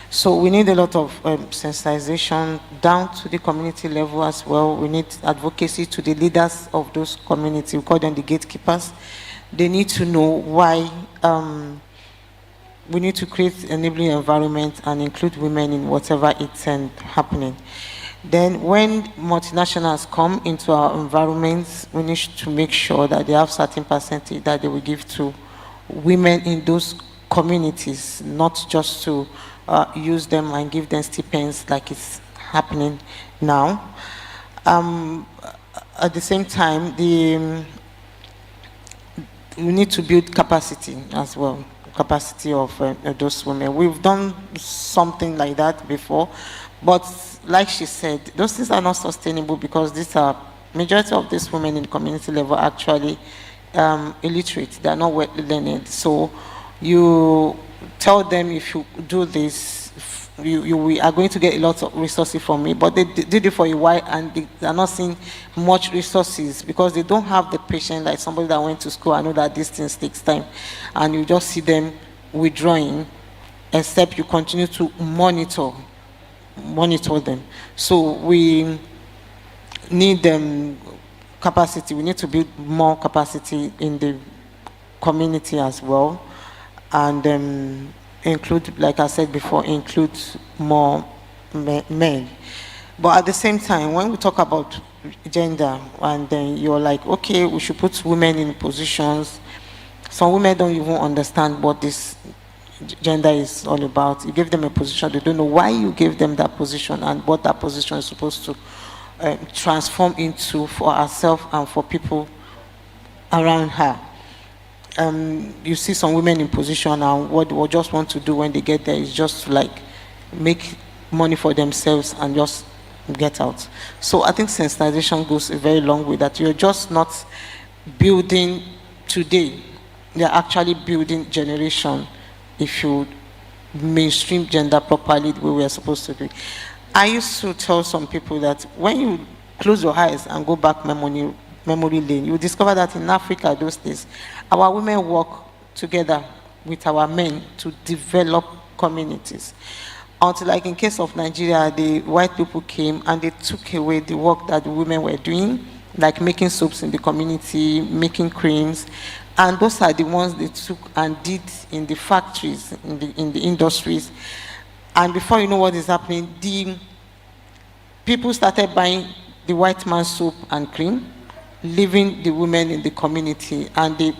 So we need a lot of sensitization down to the community level as well. We need advocacy to the leaders of those communities. We call them the gatekeepers. They need to know why we need to create an enabling environment and include women in whatever it's happening. Then when multinationals come into our environments, we need to make sure that they have certain percentage that they will give to women in those communities, not just to use them and give them stipends like it's happening now. At the same time, we need to build capacity as well, capacity of those women. We've done something like that before, but like she said, those things are not sustainable because majority of these women in community level are actually illiterate. They are not well learned. So you tell them, if you do this, we are going to get a lot of resources from me, but they did it for a while and they are not seeing much resources because they don't have the patience like somebody that went to school. I know that these things takes time, and you just see them withdrawing, except you continue to monitor them. So we need capacity. We need to build more capacity in the community as well, and include, like I said before, include more men. But at the same time, when we talk about gender, and then you're like, okay, we should put women in positions. Some women don't even understand what this gender is all about. You give them a position, they don't know why you gave them that position and what that position is supposed to transform into for herself and for people around her. You see some women in position, and what they just want to do when they get there is just to like make money for themselves and just get out. So I think sensitization goes a very long way, that you're just not building today, you're actually building generation if you mainstream gender properly the way we are supposed to do. I used to tell some people that when you close your eyes and go back memory lane, you will discover that in Africa those days, our women work together with our men to develop communities. Until, like in case of Nigeria, the white people came and they took away the work that the women were doing, like making soaps in the community, making creams, and those are the ones they took and did in the factories, in the industries. And before you know what is happening, the people started buying the white man's soap and cream, leaving the women in the community, and they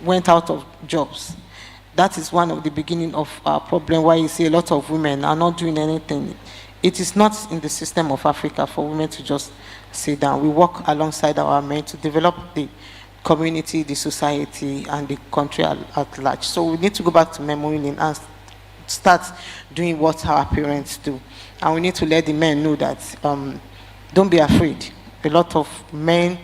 went out of jobs. That is one of the beginning of our problem, why you see a lot of women are not doing anything. It is not in the system of Africa for women to just sit down. We work alongside our men to develop the community, the society, and the country at large. So we need to go back to memory lane and start doing what our parents do. And we need to let the men know that don't be afraid. A lot of men,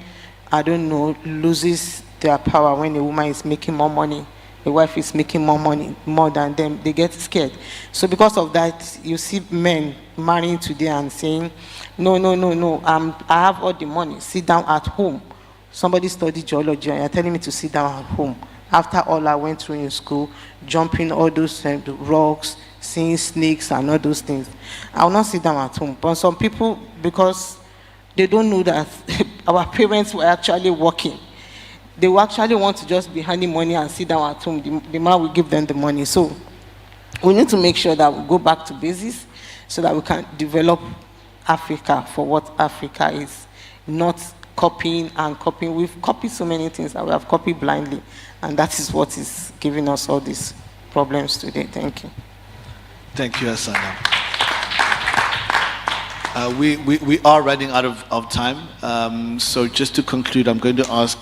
I don't know, loses their power when a woman is making more money. A wife is making more money, more than them, they get scared. So because of that, you see men marrying today and saying, no, I have all the money, sit down at home. Somebody studied geology and you're telling me to sit down at home. After all I went through in school, jumping all those rocks, seeing snakes and all those things. I will not sit down at home. But some people, because they don't know that our parents were actually working, they will actually want to just be handing money and sit down at home. The man will give them the money. So we need to make sure that we go back to basics so that we can develop Africa for what Africa is, not copying and copying. We've copied so many things that we have copied blindly, and that is what is giving us all these problems today. Thank you. Thank you, Asana. We are running out of time. So just to conclude, I'm going to ask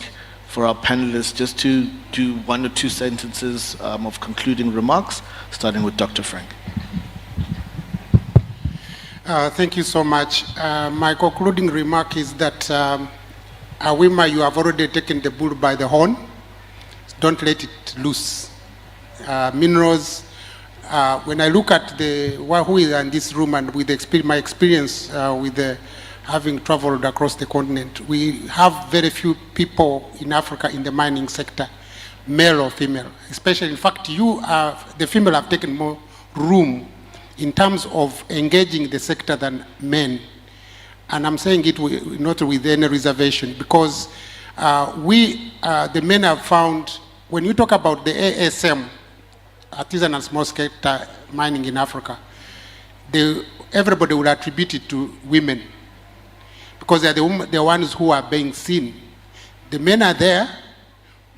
for our panelists just to do 1 or 2 sentences of concluding remarks, starting with Dr. Frank. Thank you so much. My concluding remark is that Awima, you have already taken the bull by the horn. Don't let it loose. Minerals, when I look at who is in this room and with my experience with having traveled across the continent, we have very few people in Africa in the mining sector, male or female. Especially, in fact, the female have taken more room in terms of engaging the sector than men. And I'm saying it not with any reservation, because the men have found, when you talk about the ASM, artisan and small scale mining in Africa, everybody will attribute it to women, because they're the ones who are being seen. The men are there,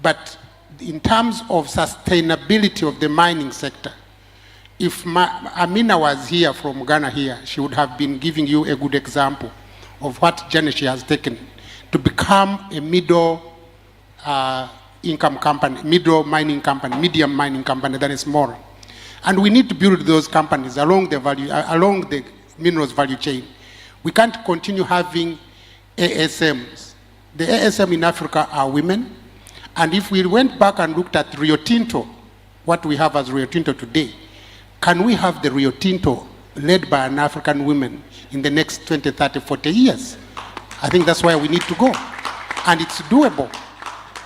but in terms of sustainability of the mining sector, if Amina was here from Ghana here, she would have been giving you a good example of what journey she has taken to become a middle income company, middle mining company, medium mining company than a small. And we need to build those companies along the minerals value chain. We can't continue having ASMs. The ASM in Africa are women. And if we went back and looked at Rio Tinto, what we have as Rio Tinto today, can we have the Rio Tinto led by an African woman in the next 20, 30, 40 years? I think that's where we need to go. And it's doable.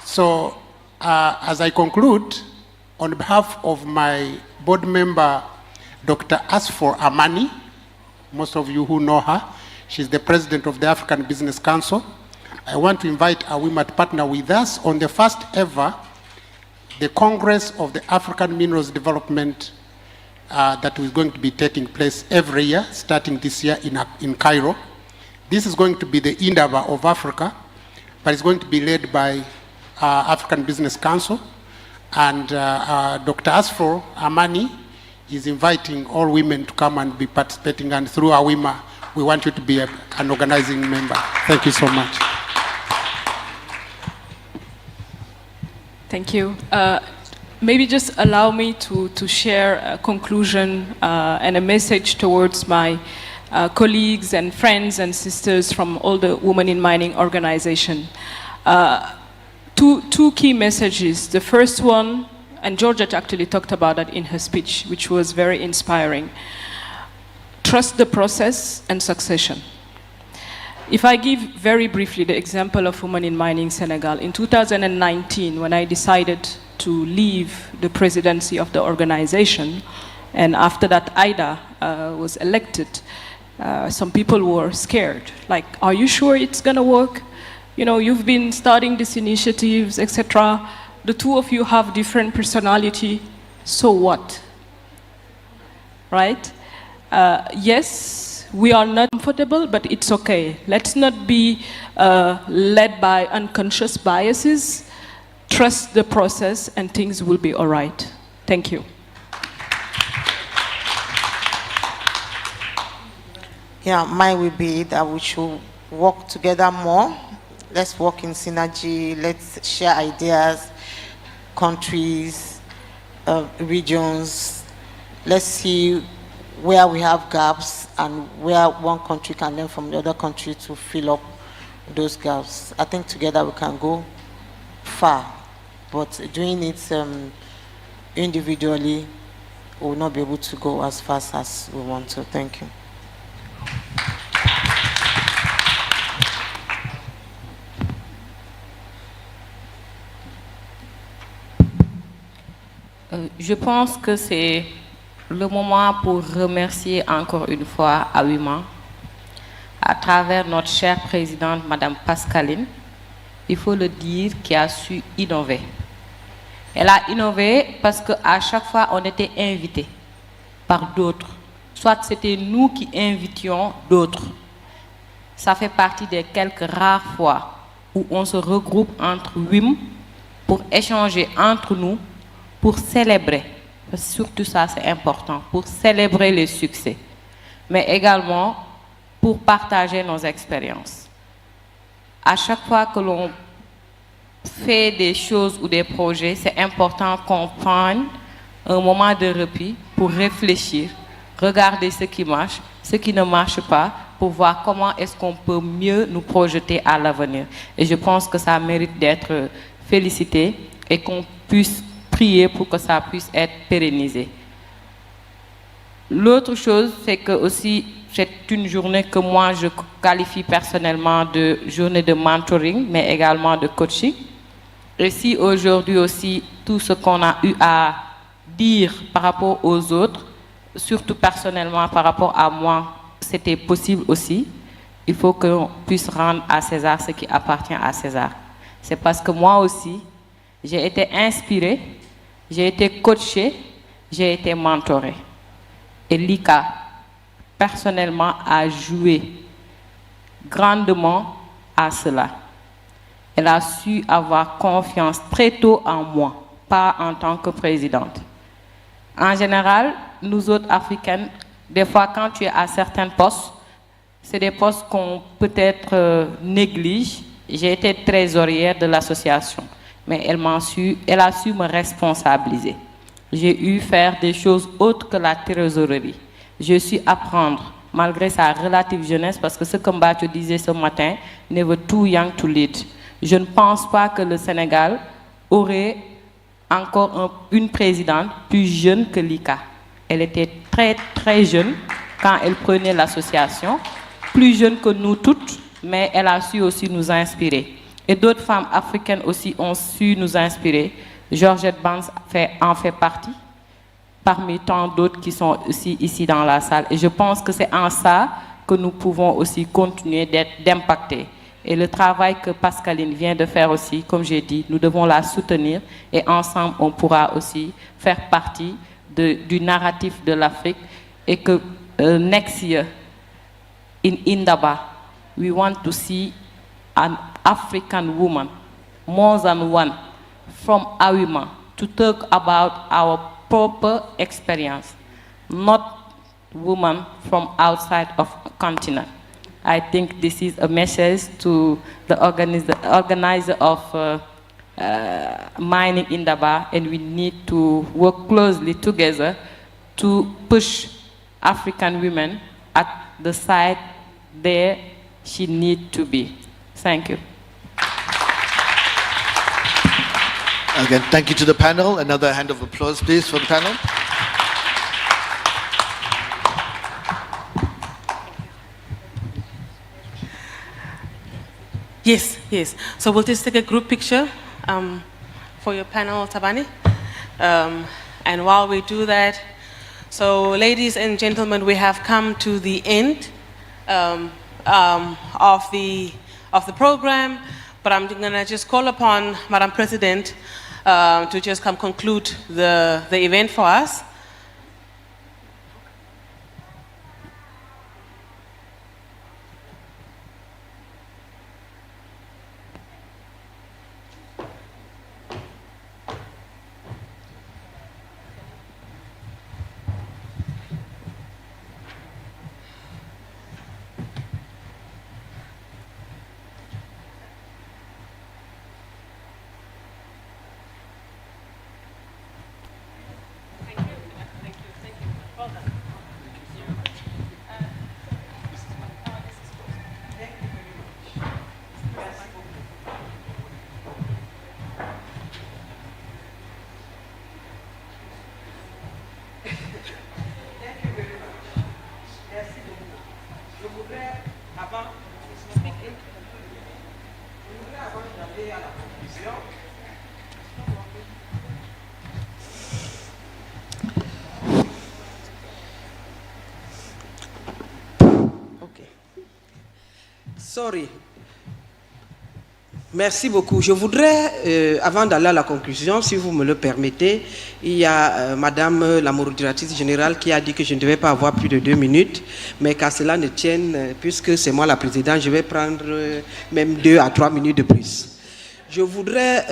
So as I conclude, on behalf of my board member, Dr. Asfor Amani, most of you who know her, she's the president of the African Business Council. I want to invite Awima to partner with us on the first ever, the Congress of the African Minerals Development that is going to be taking place every year, starting this year in Cairo. This is going to be the Indaba of Africa, but it's going to be led by African Business Council. And Dr. Asfor Amani is inviting all women to come and be participating. And through Awima, we want you to be an organizing member. Thank you so much. Thank you. Maybe just allow me to share a conclusion and a message towards my colleagues and friends and sisters from all the Women in Mining organization. Two key messages. The first one, and Georgette actually talked about that in her speech, which was very inspiring. Trust the process and succession. If I give very briefly the example of Women in Mining Senegal, in 2019, when I decided to leave the presidency of the organization, and after that Ida was elected, some people were scared. Like, are you sure it's gonna work? You know, you've been starting these initiatives, etc. The two of you have different personality, so what? Right? Yes, we are not comfortable, but it's okay. Let's not be led by unconscious biases. Trust the process and things will be all right. Thank you. Yeah, mine will be that we should work together more let's work in synergy, let's share ideas, countries, regions. Let's see where we have gaps and where one country can learn from the other country to fill up those gaps. I think together we can go far, but doing it individually, we will not be able to go as fast as we want to. Thank you. Je pense que c'est le moment pour remercier encore une fois Awima, à travers notre chère présidente, Madame Pascaline, il faut le dire, qui a su innover. Elle a innové parce qu'à chaque fois, on était invité par d'autres. Soit c'était nous qui invitions d'autres. Ça fait partie des quelques rares fois où on se regroupe entre WIM pour échanger entre nous, pour célébrer. Parce que surtout ça, c'est important, pour célébrer les succès. Mais également pour partager nos expériences. À chaque fois que l'on fait des choses ou des projets, c'est important qu'on prenne un moment de répit pour réfléchir, regarder ce qui marche, ce qui ne marche pas, pour voir comment est-ce qu'on peut mieux nous projeter à l'avenir. Et je pense que ça mérite d'être félicité et qu'on puisse prier pour que ça puisse être pérennisé. L'autre chose, c'est que aussi, c'est une journée que moi je qualifie personnellement de journée de mentoring, mais également de coaching. Et si aujourd'hui aussi, tout ce qu'on a eu à dire par rapport aux autres, surtout personnellement par rapport à moi, c'était possible aussi, il faut qu'on puisse rendre à César ce qui appartient à César. C'est parce que moi aussi, j'ai été inspirée, j'ai été coachée, j'ai été mentorée. Et Lika, personnellement, a joué grandement à cela. Elle a su avoir confiance très tôt en moi, pas en tant que présidente. En général, nous autres Africaines, des fois quand tu es à certains postes, c'est des postes qu'on peut-être néglige. J'ai été trésorière de l'association, mais elle a su me responsabiliser. J'ai eu faire des choses autres que la trésorerie. Je suis apprendre, malgré sa relative jeunesse, parce que ce que Mbacho disait ce matin, never too young to lead. Je ne pense pas que le Sénégal aurait encore une présidente plus jeune que Lika. Elle était très très jeune quand elle prenait l'association, plus jeune que nous toutes, mais elle a su aussi nous inspirer. Et d'autres femmes africaines aussi ont su nous inspirer. Georgette Banks en fait partie, parmi tant d'autres qui sont aussi ici dans la salle. Et je pense que c'est en ça que nous pouvons aussi continuer d'impacter. Et le travail que Pascaline vient de faire aussi, comme j'ai dit, nous devons la soutenir et ensemble, on pourra aussi faire partie du narratif de l'Afrique et que next year, in Indaba, we want to see an African woman, more than one, from Awima, to talk about our proper experience, not women from outside of the continent. I think this is a message to the organizer of mining in Daba, and we need to work closely together to push African women at the side there she needs to be. Thank you. Again, thank you to the panel. Another hand of applause, please, for the panel. Yes, yes. So we'll just take a group picture for your panel, Tabani. And while we do that, so ladies and gentlemen, we have come to the end of the program, but I'm going to just call upon Madam President to just come conclude the event for us. Sorry. Merci beaucoup. Je voudrais, avant d'aller à la conclusion, si vous me le permettez, il y a Madame la modératrice générale qui a dit que je ne devais pas avoir plus de 2 minutes, mais qu'à cela ne tienne, puisque c'est moi la présidente, je vais prendre même 2 à 3 minutes de plus. Je voudrais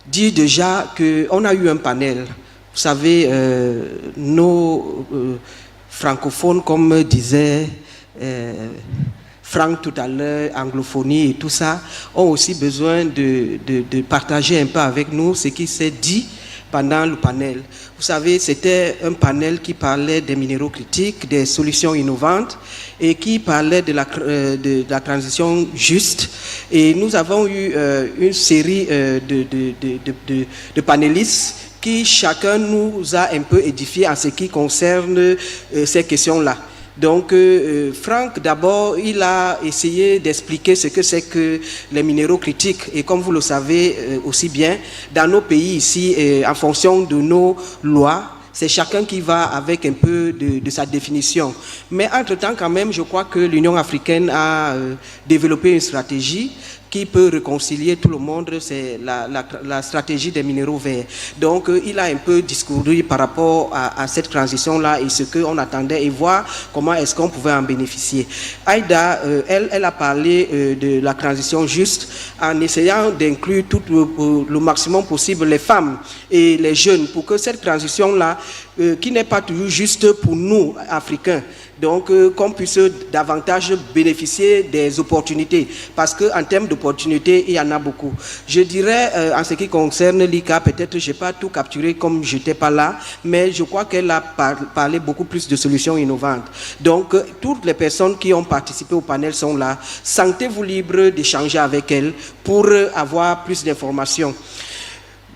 dire déjà qu'on a eu un panel. Vous savez, nos francophones, comme disait Franck tout à l'heure, anglophonie et tout ça, ont aussi besoin de partager un peu avec nous ce qui s'est dit pendant le panel. Vous savez, c'était un panel qui parlait des minéraux critiques, des solutions innovantes et qui parlait de la transition juste. Et nous avons eu une série de panélistes qui chacun nous a un peu édifié en ce qui concerne ces questions-là. Donc, Franck, d'abord, il a essayé d'expliquer ce que c'est que les minéraux critiques. Et comme vous le savez aussi bien, dans nos pays ici, en fonction de nos lois, c'est chacun qui va avec un peu de sa définition. Mais entre-temps, quand même, je crois que l'Union africaine a développé une stratégie qui peut réconcilier tout le monde, c'est la stratégie des minéraux verts. Donc, il a un peu discouru par rapport à cette transition-là et ce qu'on attendait et voir comment est-ce qu'on pouvait en bénéficier. Aïda, elle a parlé de la transition juste en essayant d'inclure tout le maximum possible les femmes et les jeunes pour que cette transition-là, qui n'est pas toujours juste pour nous, Africains, donc qu'on puisse davantage bénéficier des opportunités, parce qu'en termes d'opportunités, il y en a beaucoup. Je dirais, en ce qui concerne l'ICA, peut-être je n'ai pas tout capturé comme je n'étais pas là, mais je crois qu'elle a parlé beaucoup plus de solutions innovantes. Donc, toutes les personnes qui ont participé au panel sont là. Sentez-vous libre d'échanger avec elles pour avoir plus d'informations.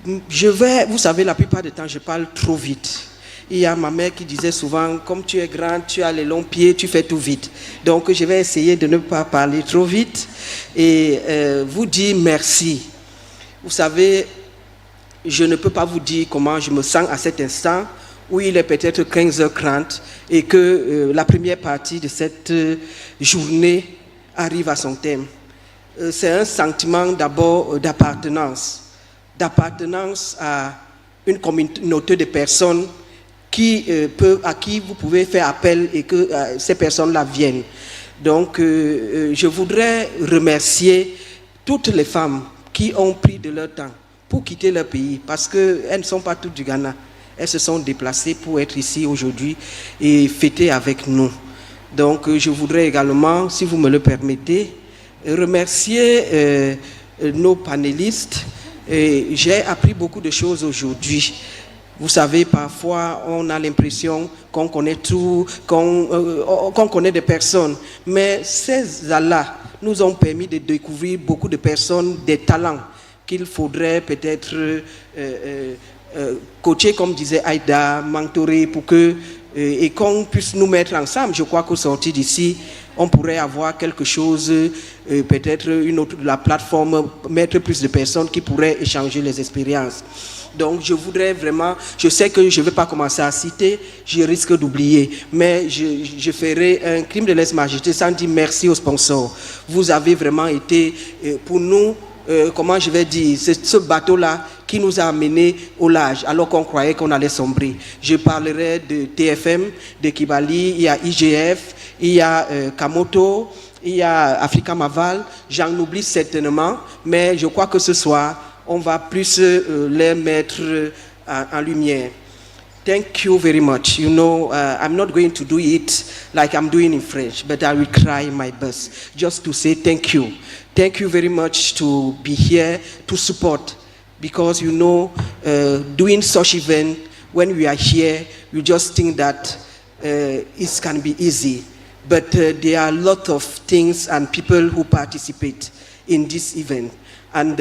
Vous savez, la plupart du temps, je parle trop vite. Il y a ma mère qui disait souvent, comme tu es grande, tu as les longs pieds, tu fais tout vite. Donc, je vais essayer de ne pas parler trop vite et vous dire merci. Vous savez, je ne peux pas vous dire comment je me sens à cet instant où il est peut-être 15h30 et que la première partie de cette journée arrive à son terme. C'est un sentiment d'abord d'appartenance à une communauté de personnes à qui vous pouvez faire appel et que ces personnes-là viennent. Donc, je voudrais remercier toutes les femmes qui ont pris de leur temps pour quitter leur pays, parce qu'elles ne sont pas toutes du Ghana. Elles se sont déplacées pour être ici aujourd'hui et fêter avec nous. Donc, je voudrais également, si vous me le permettez, remercier nos panélistes. J'ai appris beaucoup de choses aujourd'hui. Vous savez, parfois, on a l'impression qu'on connaît tout, qu'on connaît des personnes. Mais ces là nous ont permis de découvrir beaucoup de personnes, des talents qu'il faudrait peut-être coacher, comme disait Aïda, mentorer pour que et qu'on puisse nous mettre ensemble. Je crois qu'au sortir d'ici, on pourrait avoir quelque chose, peut-être la plateforme, mettre plus de personnes qui pourraient échanger les expériences. Donc, je voudrais vraiment, je sais que je ne vais pas commencer à citer, je risque d'oublier, mais je ferai un crime de lèse-majesté sans dire merci aux sponsors. Vous avez vraiment été, pour nous, comment je vais dire, c'est ce bateau-là qui nous a amenés au large, alors qu'on croyait qu'on allait sombrer. Je parlerai de TFM, de Kibali, il y a IGF, il y a Kamoto, il y a Africa Maval, j'en oublie certainement, mais je crois que ce soir, on va plus les mettre en lumière. Thank you very much. You know, I'm not going to do it like I'm doing in French, but I will try my best just to say thank you. Thank you very much to be here to support, because you know, doing such event when we are here, you just think that it can be easy. But there are a lot of things and people who participate in this event. And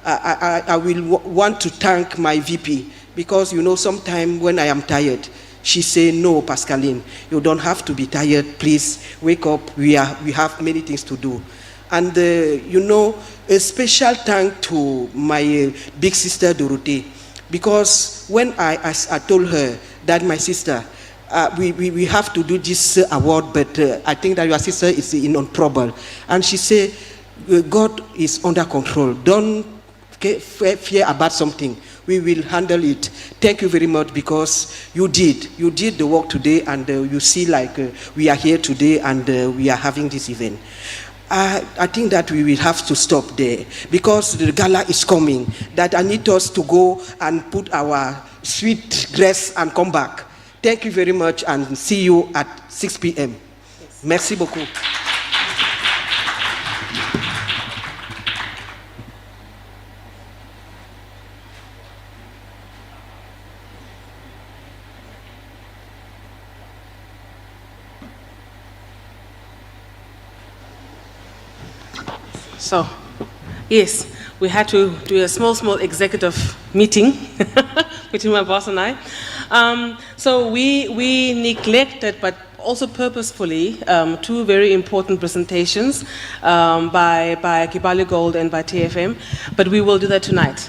I will want to thank my VP, because, you know, sometimes when I am tired, she say, no, Pascaline, you don't have to be tired. Please wake up. We have many things to do. And, you know, a special thank to my big sister, Dorothée, because when I told her that my sister, we have to do this award, but I think that your sister is in trouble. And she said, God is under control. Don't fear about something. We will handle it. Thank you very much, because you did the work today, and you see, like, we are here today and we are having this event. I think that we will have to stop there, because the gala is coming, that I need us to go and put our sweet dress and come back. Thank you very much, and see you at 6 p.m. Yes. Merci beaucoup. So, yes, we had to do a small executive meeting between my boss and I. So we neglected, but also purposefully, two very important presentations by Kibali Gold and by TFM, but we will do that tonight.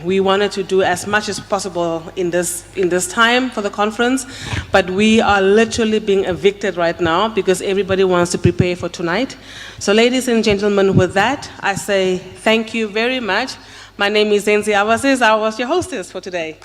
We wanted to do as much as possible in this time for the conference, but we are literally being evicted right now because everybody wants to prepare for tonight. So ladies and gentlemen, with that, I say thank you very much. My name is Zenzi Awasiz. I was your hostess for today.